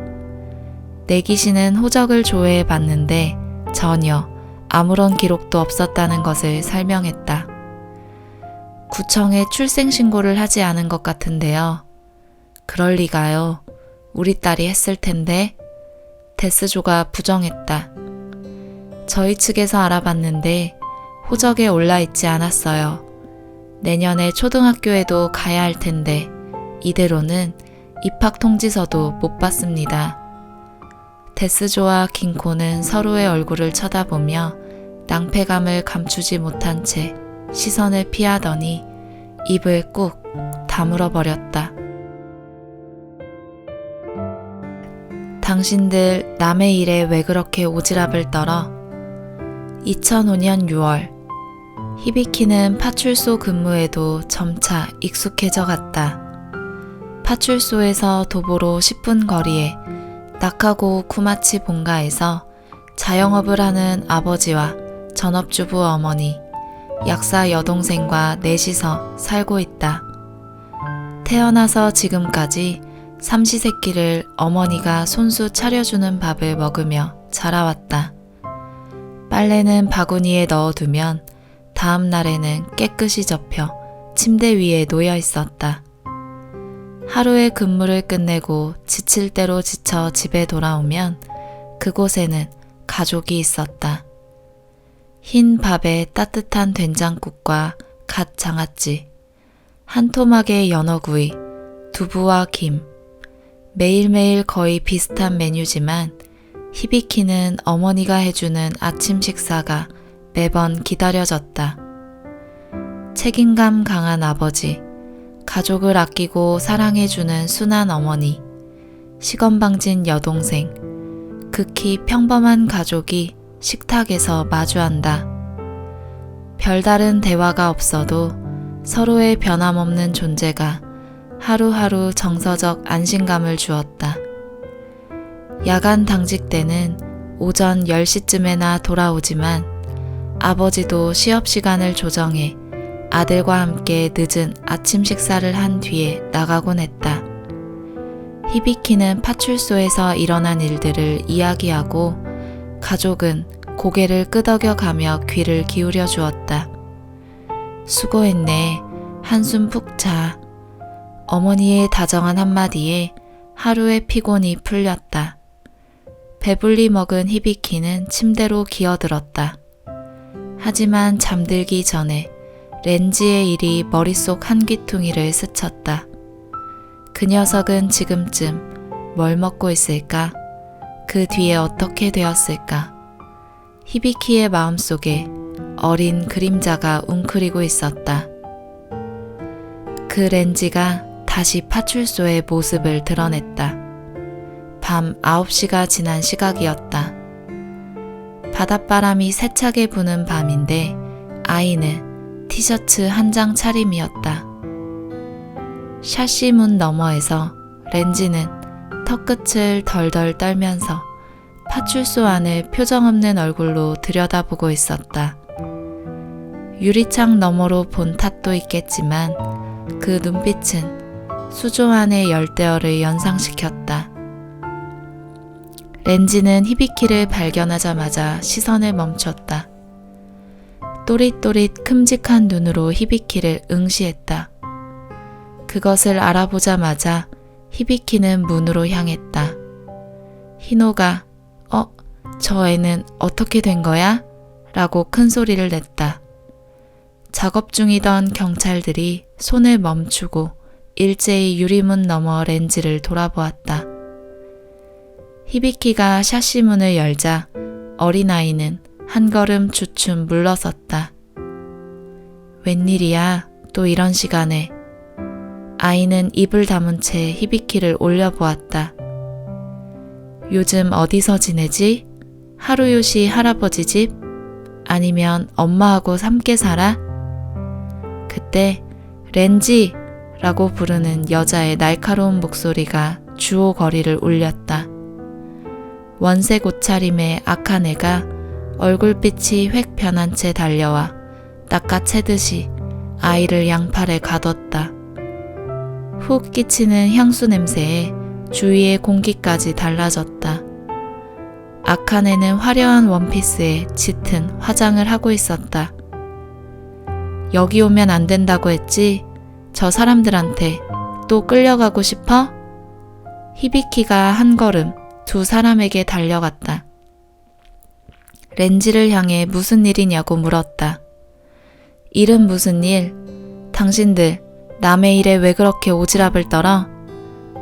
내기시는 호적을 조회해 봤는데 전혀 아무런 기록도 없었다는 것을 설명했다. 구청에 출생신고를 하지 않은 것 같은데요. 그럴 리가요. 우리 딸이 했을 텐데. 데스조가 부정했다. 저희 측에서 알아봤는데 호적에 올라있지 않았어요. 내년에 초등학교에도 가야 할 텐데 이대로는 입학 통지서도 못 받습니다. 데스조와 긴코는 서로의 얼굴을 쳐다보며 낭패감을 감추지 못한 채 시선을 피하더니 입을 꾹 다물어 버렸다. 당신들 남의 일에 왜 그렇게 오지랖을 떨어? 2005년 6월 히비키는 파출소 근무에도 점차 익숙해져 갔다. 파출소에서 도보로 10분 거리에 나카고 쿠마치 본가에서 자영업을 하는 아버지와 전업주부 어머니, 약사 여동생과 넷이서 살고 있다. 태어나서 지금까지 삼시세끼를 어머니가 손수 차려주는 밥을 먹으며 자라왔다. 빨래는 바구니에 넣어두면 다음 날에는 깨끗이 접혀 침대 위에 놓여 있었다. 하루의 근무를 끝내고 지칠 대로 지쳐 집에 돌아오면 그곳에는 가족이 있었다. 흰 밥에 따뜻한 된장국과 갓 장아찌, 한 토막의 연어구이, 두부와 김. 매일매일 거의 비슷한 메뉴지만 히비키는 어머니가 해주는 아침 식사가 매번 기다려졌다. 책임감 강한 아버지, 가족을 아끼고 사랑해주는 순한 어머니, 시건방진 여동생, 극히 평범한 가족이 식탁에서 마주한다. 별다른 대화가 없어도 서로의 변함없는 존재가 하루하루 정서적 안심감을 주었다. 야간 당직 때는 오전 10시쯤에나 돌아오지만 아버지도 시업 시간을 조정해 아들과 함께 늦은 아침 식사를 한 뒤에 나가곤 했다. 히비키는 파출소에서 일어난 일들을 이야기하고 가족은 고개를 끄덕여가며 귀를 기울여 주었다. 수고했네. 한숨 푹 자. 어머니의 다정한 한마디에 하루의 피곤이 풀렸다. 배불리 먹은 히비키는 침대로 기어들었다. 하지만 잠들기 전에 렌지의 일이 머릿속 한 귀퉁이를 스쳤다. 그 녀석은 지금쯤 뭘 먹고 있을까? 그 뒤에 어떻게 되었을까? 히비키의 마음속에 어린 그림자가 웅크리고 있었다. 그 렌지가 다시 파출소의 모습을 드러냈다. 밤 9시가 지난 시각이었다. 바닷바람이 세차게 부는 밤인데 아이는 티셔츠 한 장 차림이었다. 샤시 문 너머에서 렌지는 턱끝을 덜덜 떨면서 파출소 안을 표정없는 얼굴로 들여다보고 있었다. 유리창 너머로 본 탓도 있겠지만 그 눈빛은 수조 안의 열대어를 연상시켰다. 렌지는 히비키를 발견하자마자 시선을 멈췄다. 또릿또릿 큼직한 눈으로 히비키를 응시했다. 그것을 알아보자마자 히비키는 문으로 향했다. 희노가 저 애는 어떻게 된 거야? 라고 큰 소리를 냈다. 작업 중이던 경찰들이 손을 멈추고 일제히 유리문 너머 렌지를 돌아보았다. 히비키가 샤시 문을 열자 어린아이는 한 걸음 주춤 물러섰다. 웬일이야, 또 이런 시간에. 아이는 입을 다문 채 히비키를 올려보았다. 요즘 어디서 지내지? 하루요시 할아버지 집? 아니면 엄마하고 함께 살아? 그때 렌지! 라고 부르는 여자의 날카로운 목소리가 주오 거리를 울렸다. 원색 옷차림의 악한 애가 얼굴빛이 획 변한 채 달려와 낚아채듯이 아이를 양팔에 가뒀다. 훅 끼치는 향수 냄새에 주위의 공기까지 달라졌다. 악한 애는 화려한 원피스에 짙은 화장을 하고 있었다. 여기 오면 안 된다고 했지? 저 사람들한테 또 끌려가고 싶어? 히비키가 한 걸음 두 사람에게 달려갔다. 렌지를 향해 무슨 일이냐고 물었다. 일은 무슨 일? 당신들 남의 일에 왜 그렇게 오지랖을 떨어?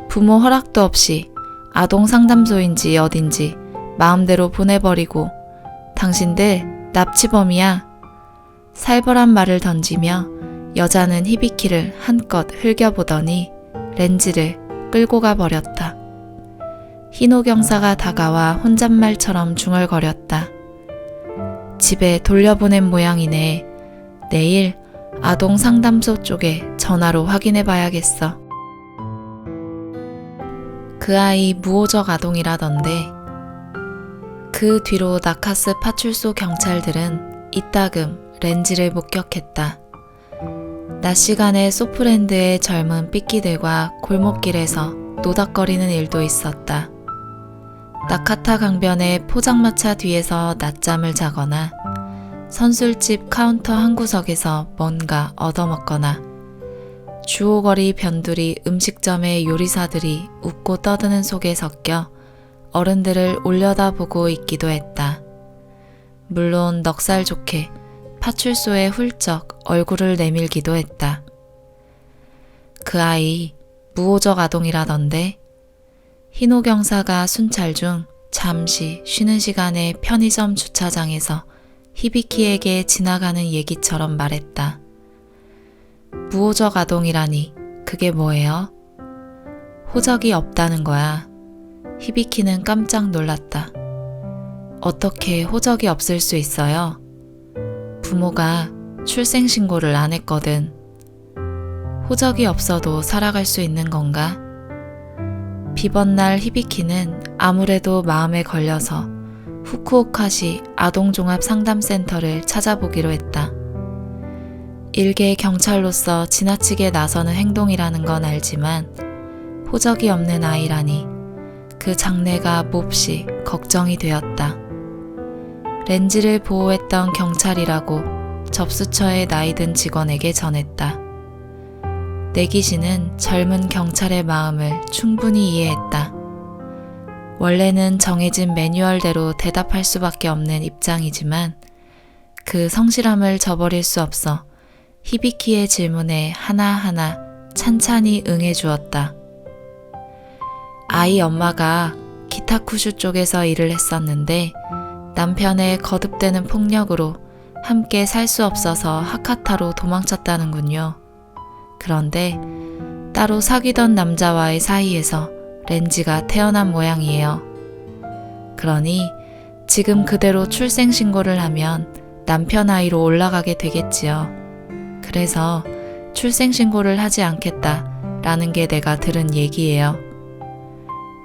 부모 허락도 없이 아동 상담소인지 어딘지 마음대로 보내버리고 당신들 납치범이야. 살벌한 말을 던지며 여자는 히비키를 한껏 흘겨보더니 렌지를 끌고 가버렸다. 희노 경사가 다가와 혼잣말처럼 중얼거렸다. 집에 돌려보낸 모양이네. 내일 아동 상담소 쪽에 전화로 확인해 봐야겠어. 그 아이 무호적 아동이라던데. 그 뒤로 나카스 파출소 경찰들은 이따금 렌지를 목격했다. 낮 시간에 소프랜드의 젊은 삐끼들과 골목길에서 노닥거리는 일도 있었다. 나카타 강변의 포장마차 뒤에서 낮잠을 자거나 선술집 카운터 한 구석에서 뭔가 얻어먹거나 주오거리 변두리 음식점의 요리사들이 웃고 떠드는 속에 섞여 어른들을 올려다보고 있기도 했다. 물론 넉살 좋게 파출소에 훌쩍 얼굴을 내밀기도 했다. 그 아이 무호적 아동이라던데. 희노 경사가 순찰 중 잠시 쉬는 시간에 편의점 주차장에서 히비키에게 지나가는 얘기처럼 말했다. 무호적 아동이라니 그게 뭐예요? 호적이 없다는 거야. 히비키는 깜짝 놀랐다. 어떻게 호적이 없을 수 있어요? 부모가 출생신고를 안 했거든. 호적이 없어도 살아갈 수 있는 건가? 비번날 히비키는 아무래도 마음에 걸려서 후쿠오카시 아동종합상담센터를 찾아보기로 했다. 일개 경찰로서 지나치게 나서는 행동이라는 건 알지만 호적이 없는 아이라니 그 장래가 몹시 걱정이 되었다. 렌지를 보호했던 경찰이라고 접수처의 나이든 직원에게 전했다. 내기시는 젊은 경찰의 마음을 충분히 이해했다. 원래는 정해진 매뉴얼대로 대답할 수밖에 없는 입장이지만 그 성실함을 저버릴 수 없어 히비키의 질문에 하나하나 찬찬히 응해주었다. 아이 엄마가 기타쿠슈 쪽에서 일을 했었는데 남편의 거듭되는 폭력으로 함께 살 수 없어서 하카타로 도망쳤다는군요. 그런데 따로 사귀던 남자와의 사이에서 렌지가 태어난 모양이에요. 그러니 지금 그대로 출생신고를 하면 남편 아이로 올라가게 되겠지요. 그래서 출생신고를 하지 않겠다라는 게 내가 들은 얘기예요.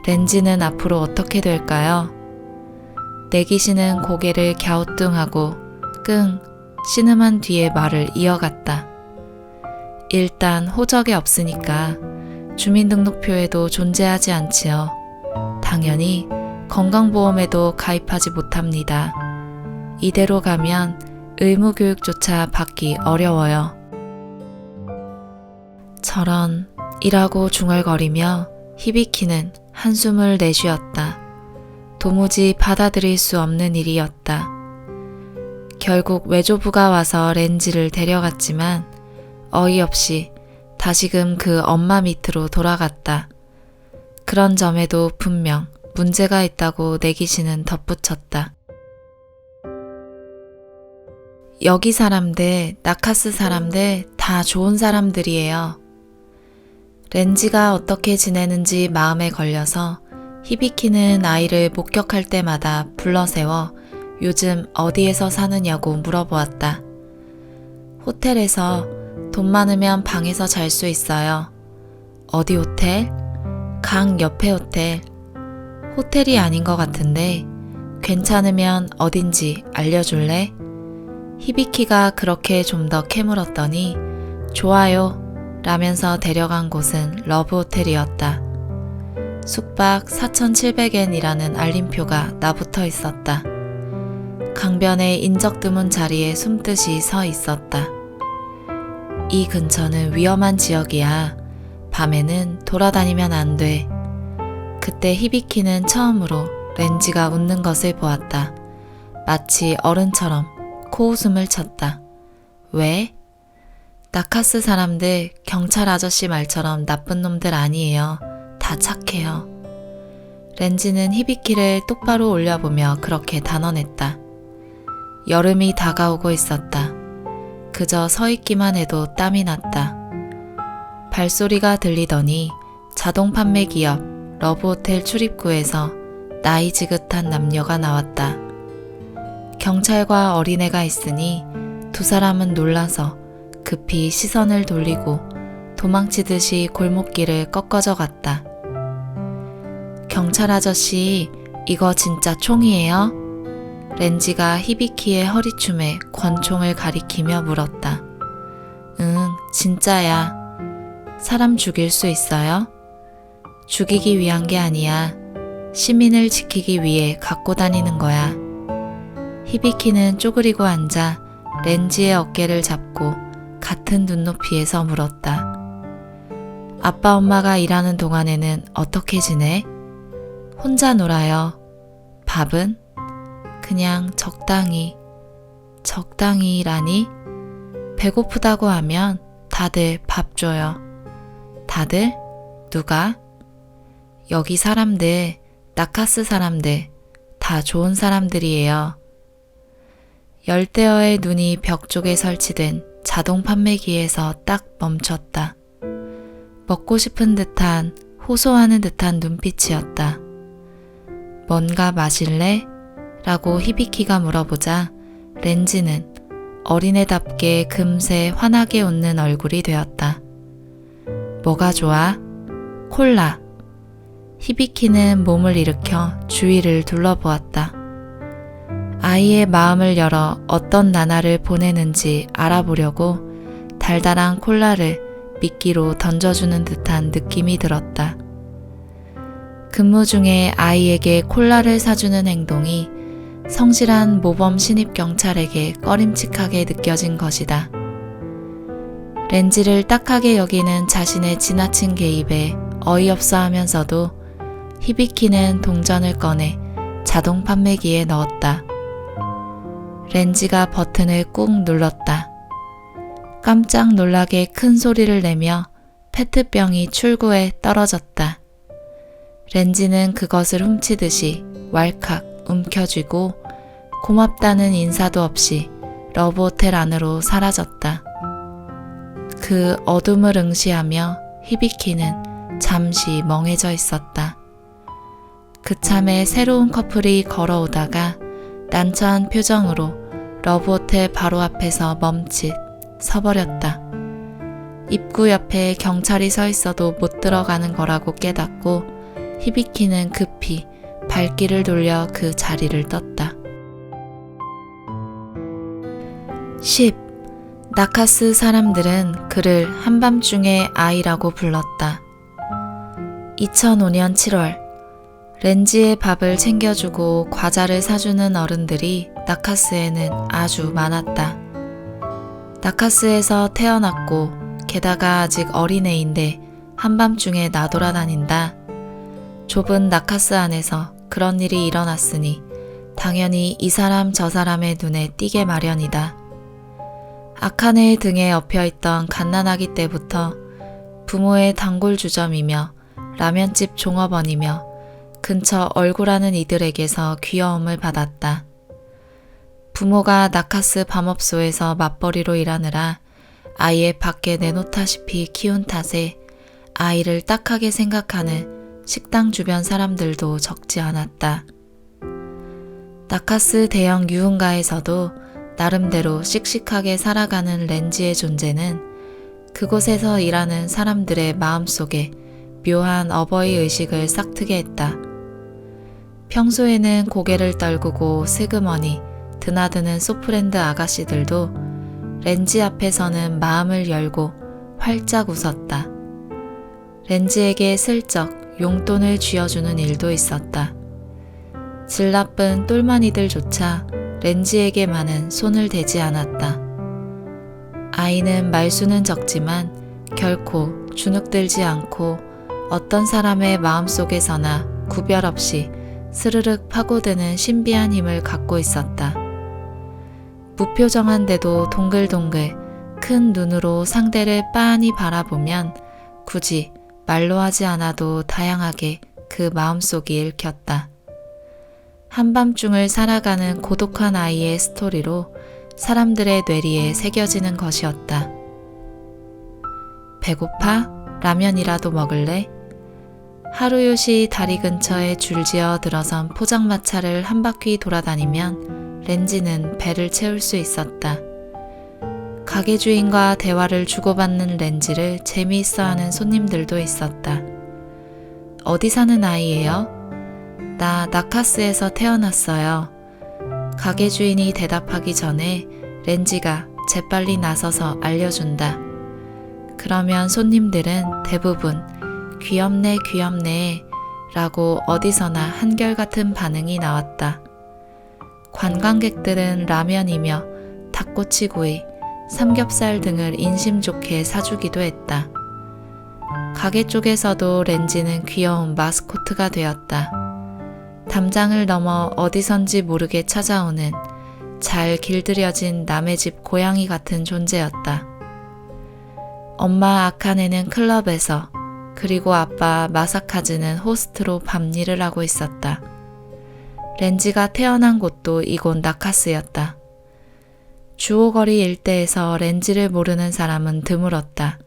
렌지는 앞으로 어떻게 될까요? 내기시는 고개를 갸우뚱하고 끙 신음한 뒤에 말을 이어갔다. 일단 호적에 없으니까 주민등록표에도 존재하지 않지요. 당연히 건강보험에도 가입하지 못합니다. 이대로 가면 의무교육조차 받기 어려워요. 저런 이라고 중얼거리며 히비키는 한숨을 내쉬었다. 도무지 받아들일 수 없는 일이었다. 결국 외조부가 와서 렌지를 데려갔지만 어이없이 다시금 그 엄마 밑으로 돌아갔다. 그런 점에도 분명 문제가 있다고 내기시는 덧붙였다. 여기 사람들, 나카스 사람들 다 좋은 사람들이에요. 렌지가 어떻게 지내는지 마음에 걸려서 히비키는 아이를 목격할 때마다 불러세워 요즘 어디에서 사느냐고 물어보았다. 호텔에서 돈 많으면 방에서 잘 수 있어요. 어디 호텔? 강 옆에 호텔. 호텔이 아닌 것 같은데 괜찮으면 어딘지 알려줄래? 히비키가 그렇게 좀 더 캐물었더니 좋아요 라면서 데려간 곳은 러브호텔이었다. 숙박 4,700엔이라는 알림표가 나붙어 있었다. 강변의 인적 드문 자리에 숨듯이 서 있었다. 이 근처는 위험한 지역이야. 밤에는 돌아다니면 안 돼. 그때 히비키는 처음으로 렌지가 웃는 것을 보았다. 마치 어른처럼 코웃음을 쳤다. 왜? 나카스 사람들 경찰 아저씨 말처럼 나쁜 놈들 아니에요. 다 착해요. 렌지는 히비키를 똑바로 올려보며 그렇게 단언했다. 여름이 다가오고 있었다. 그저 서 있기만 해도 땀이 났다. 발소리가 들리더니 자동 판매 기업 러브호텔 출입구에서 나이 지긋한 남녀가 나왔다. 경찰과 어린애가 있으니 두 사람은 놀라서 급히 시선을 돌리고 도망치듯이 골목길을 꺾어져 갔다. 경찰 아저씨, 이거 진짜 총이에요? 렌지가 히비키의 허리춤에 권총을 가리키며 물었다. 응, 진짜야. 사람 죽일 수 있어요? 죽이기 위한 게 아니야. 시민을 지키기 위해 갖고 다니는 거야. 히비키는 쪼그리고 앉아 렌지의 어깨를 잡고 같은 눈높이에서 물었다. 아빠 엄마가 일하는 동안에는 어떻게 지내? 혼자 놀아요. 밥은? 그냥 적당히. 적당히라니? 배고프다고 하면 다들 밥 줘요. 다들? 누가? 여기 사람들, 나카스 사람들, 다 좋은 사람들이에요. 열대어의 눈이 벽 쪽에 설치된 자동 판매기에서 딱 멈췄다. 먹고 싶은 듯한, 호소하는 듯한 눈빛이었다. 뭔가 마실래? 라고 히비키가 물어보자 렌지는 어린애답게 금세 환하게 웃는 얼굴이 되었다. 뭐가 좋아? 콜라. 히비키는 몸을 일으켜 주위를 둘러보았다. 아이의 마음을 열어 어떤 나날을 보내는지 알아보려고 달달한 콜라를 미끼로 던져주는 듯한 느낌이 들었다. 근무 중에 아이에게 콜라를 사주는 행동이 성실한 모범 신입 경찰에게 꺼림칙하게 느껴진 것이다. 렌지를 딱하게 여기는 자신의 지나친 개입에 어이없어 하면서도 히비키는 동전을 꺼내 자동 판매기에 넣었다. 렌지가 버튼을 꾹 눌렀다. 깜짝 놀라게 큰 소리를 내며 페트병이 출구에 떨어졌다. 렌지는 그것을 훔치듯이 왈칵 움켜쥐고 고맙다는 인사도 없이 러브호텔 안으로 사라졌다. 그 어둠을 응시하며 히비키는 잠시 멍해져 있었다. 그참에 새로운 커플이 걸어오다가 난처한 표정으로 러브호텔 바로 앞에서 멈칫 서버렸다. 입구 옆에 경찰이 서 있어도 못 들어가는 거라고 깨닫고 히비키는 급히 발길을 돌려 그 자리를 떴다. 10. 나카스 사람들은 그를 한밤중의 아이라고 불렀다. 2005년 7월, 렌지의 밥을 챙겨주고 과자를 사주는 어른들이 나카스에는 아주 많았다. 나카스에서 태어났고 게다가 아직 어린애인데 한밤중에 나돌아다닌다. 좁은 나카스 안에서 그런 일이 일어났으니 당연히 이 사람 저 사람의 눈에 띄게 마련이다. 아카네의 등에 엎여있던 갓난아기 때부터 부모의 단골 주점이며 라면집 종업원이며 근처 얼굴하는 이들에게서 귀여움을 받았다. 부모가 나카스 밤업소에서 맞벌이로 일하느라 아예 밖에 내놓다시피 키운 탓에 아이를 딱하게 생각하는 식당 주변 사람들도 적지 않았다. 나카스 대형 유흥가에서도 나름대로 씩씩하게 살아가는 렌지의 존재는 그곳에서 일하는 사람들의 마음속에 묘한 어버이 의식을 싹트게 했다. 평소에는 고개를 떨구고 슬그머니 드나드는 소프랜드 아가씨들도 렌지 앞에서는 마음을 열고 활짝 웃었다. 렌지에게 슬쩍 용돈을 쥐어주는 일도 있었다. 질 나쁜 똘마니들조차 렌지에게만은 손을 대지 않았다. 아이는 말수는 적지만 결코 주눅들지 않고 어떤 사람의 마음속에서나 구별 없이 스르륵 파고드는 신비한 힘을 갖고 있었다. 무표정한데도 동글동글 큰 눈으로 상대를 빤히 바라보면 굳이 말로 하지 않아도 다양하게 그 마음속이 읽혔다. 한밤중을 살아가는 고독한 아이의 스토리로 사람들의 뇌리에 새겨지는 것이었다. 배고파? 라면이라도 먹을래? 하루요시 다리 근처에 줄지어 들어선 포장마차를 한 바퀴 돌아다니면 렌지는 배를 채울 수 있었다. 가게 주인과 대화를 주고받는 렌지를 재미있어하는 손님들도 있었다. 어디 사는 아이예요? 나 나카스에서 태어났어요. 가게 주인이 대답하기 전에 렌지가 재빨리 나서서 알려준다. 그러면 손님들은 대부분 귀엽네 귀엽네 라고 어디서나 한결같은 반응이 나왔다. 관광객들은 라면이며 닭꼬치구이, 삼겹살 등을 인심 좋게 사주기도 했다. 가게 쪽에서도 렌지는 귀여운 마스코트가 되었다. 담장을 넘어 어디선지 모르게 찾아오는 잘 길들여진 남의 집 고양이 같은 존재였다. 엄마 아카네는 클럽에서 그리고 아빠 마사카즈는 호스트로 밤일을 하고 있었다. 렌지가 태어난 곳도 이곳 나카스였다. 주오거리 일대에서 렌지를 모르는 사람은 드물었다.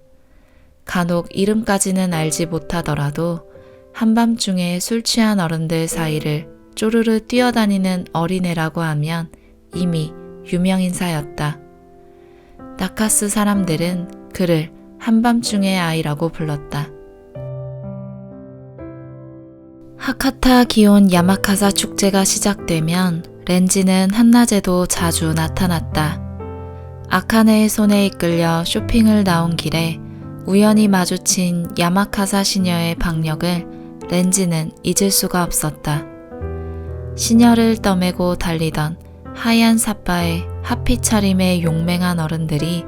간혹 이름까지는 알지 못하더라도 한밤중에 술 취한 어른들 사이를 쪼르르 뛰어다니는 어린애라고 하면 이미 유명인사였다. 나카스 사람들은 그를 한밤중의 아이라고 불렀다. 하카타 기온 야마카사 축제가 시작되면 렌지는 한낮에도 자주 나타났다. 아카네의 손에 이끌려 쇼핑을 나온 길에 우연히 마주친 야마카사 시녀의 박력을 렌지는 잊을 수가 없었다. 시녀를 떠매고 달리던 하얀 삿바에 하피 차림의 용맹한 어른들이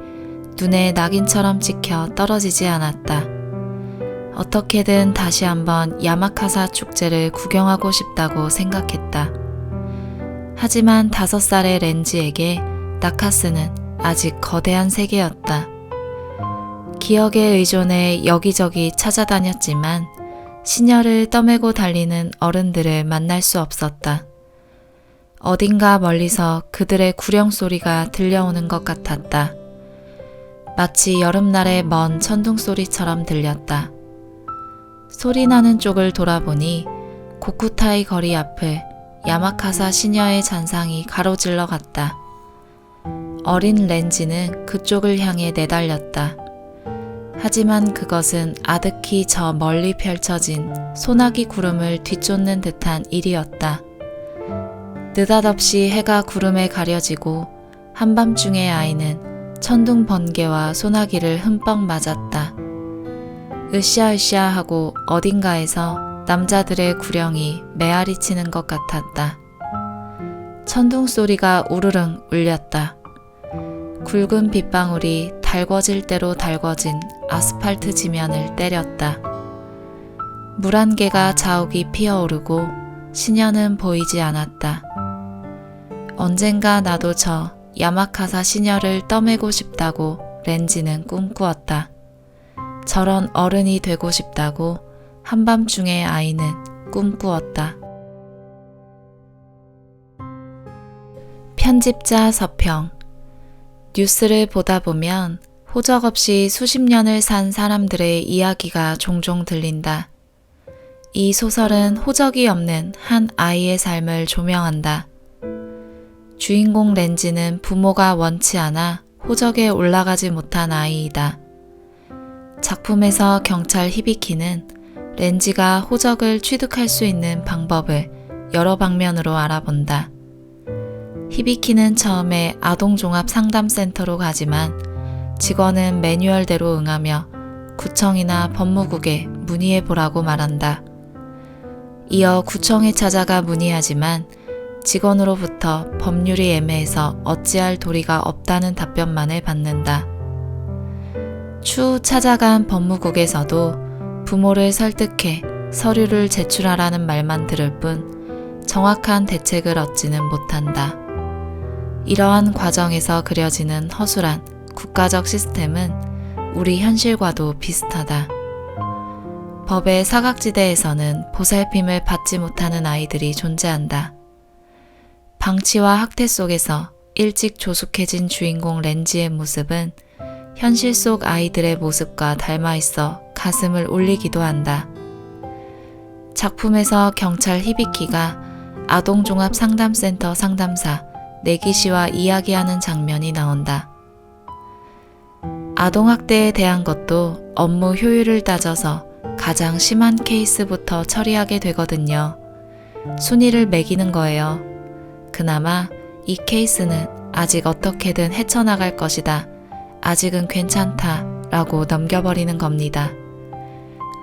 눈에 낙인처럼 찍혀 떨어지지 않았다. 어떻게든 다시 한번 야마카사 축제를 구경하고 싶다고 생각했다. 하지만 5살의 렌지에게 나카스는 아직 거대한 세계였다. 기억에 의존해 여기저기 찾아다녔지만 시녀를 떠매고 달리는 어른들을 만날 수 없었다. 어딘가 멀리서 그들의 구령 소리가 들려오는 것 같았다. 마치 여름날의 먼 천둥 소리처럼 들렸다. 소리 나는 쪽을 돌아보니 고쿠타이 거리 앞을 야마카사 시녀의 잔상이 가로질러 갔다. 어린 렌지는 그쪽을 향해 내달렸다. 하지만 그것은 아득히 저 멀리 펼쳐진 소나기 구름을 뒤쫓는 듯한 일이었다. 느닷없이 해가 구름에 가려지고 한밤중의 아이는 천둥 번개와 소나기를 흠뻑 맞았다. 으쌰으쌰 하고 어딘가에서 남자들의 구령이 메아리 치는 것 같았다. 천둥 소리가 우르릉 울렸다. 굵은 빗방울이 달궈질 대로 달궈진 아스팔트 지면을 때렸다. 물 한 개가 자욱이 피어오르고 시녀는 보이지 않았다. 언젠가 나도 저 야마카사 시녀를 떠매고 싶다고 렌지는 꿈꾸었다. 저런 어른이 되고 싶다고 한밤중의 아이는 꿈꾸었다. 편집자 서평. 뉴스를 보다 보면 호적 없이 수십 년을 산 사람들의 이야기가 종종 들린다. 이 소설은 호적이 없는 한 아이의 삶을 조명한다. 주인공 렌지는 부모가 원치 않아 호적에 올라가지 못한 아이이다. 작품에서 경찰 히비키는 렌지가 호적을 취득할 수 있는 방법을 여러 방면으로 알아본다. 히비키는 처음에 아동종합상담센터로 가지만 직원은 매뉴얼대로 응하며 구청이나 법무국에 문의해보라고 말한다. 이어 구청에 찾아가 문의하지만 직원으로부터 법률이 애매해서 어찌할 도리가 없다는 답변만을 받는다. 추후 찾아간 법무국에서도 부모를 설득해 서류를 제출하라는 말만 들을 뿐 정확한 대책을 얻지는 못한다. 이러한 과정에서 그려지는 허술한 국가적 시스템은 우리 현실과도 비슷하다. 법의 사각지대에서는 보살핌을 받지 못하는 아이들이 존재한다. 방치와 학대 속에서 일찍 조숙해진 주인공 렌지의 모습은 현실 속 아이들의 모습과 닮아 있어 가슴을 울리기도 한다. 작품에서 경찰 히비키가 아동종합상담센터 상담사 내기씨와 이야기하는 장면이 나온다. 아동학대에 대한 것도 업무 효율을 따져서 가장 심한 케이스부터 처리하게 되거든요. 순위를 매기는 거예요. 그나마 이 케이스는 아직 어떻게든 헤쳐나갈 것이다. 아직은 괜찮다. 라고 넘겨버리는 겁니다.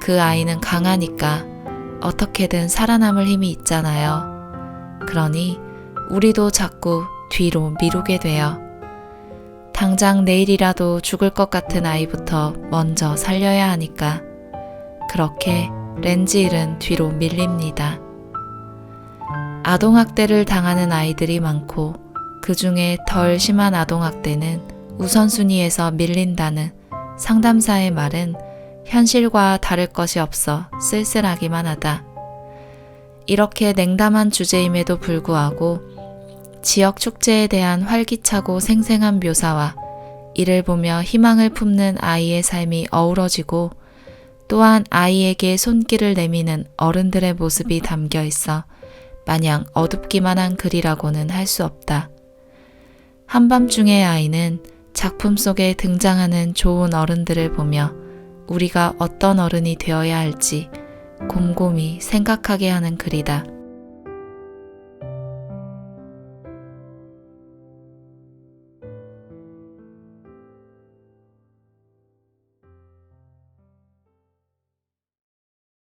그 아이는 강하니까 어떻게든 살아남을 힘이 있잖아요. 그러니 우리도 자꾸 뒤로 미루게 돼요. 당장 내일이라도 죽을 것 같은 아이부터 먼저 살려야 하니까 그렇게 렌지 일은 뒤로 밀립니다. 아동학대를 당하는 아이들이 많고 그 중에 덜 심한 아동학대는 우선순위에서 밀린다는 상담사의 말은 현실과 다를 것이 없어 쓸쓸하기만 하다. 이렇게 냉담한 주제임에도 불구하고 지역 축제에 대한 활기차고 생생한 묘사와 이를 보며 희망을 품는 아이의 삶이 어우러지고 또한 아이에게 손길을 내미는 어른들의 모습이 담겨 있어 마냥 어둡기만 한 글이라고는 할 수 없다. 한밤중의 아이는 작품 속에 등장하는 좋은 어른들을 보며 우리가 어떤 어른이 되어야 할지 곰곰이 생각하게 하는 글이다.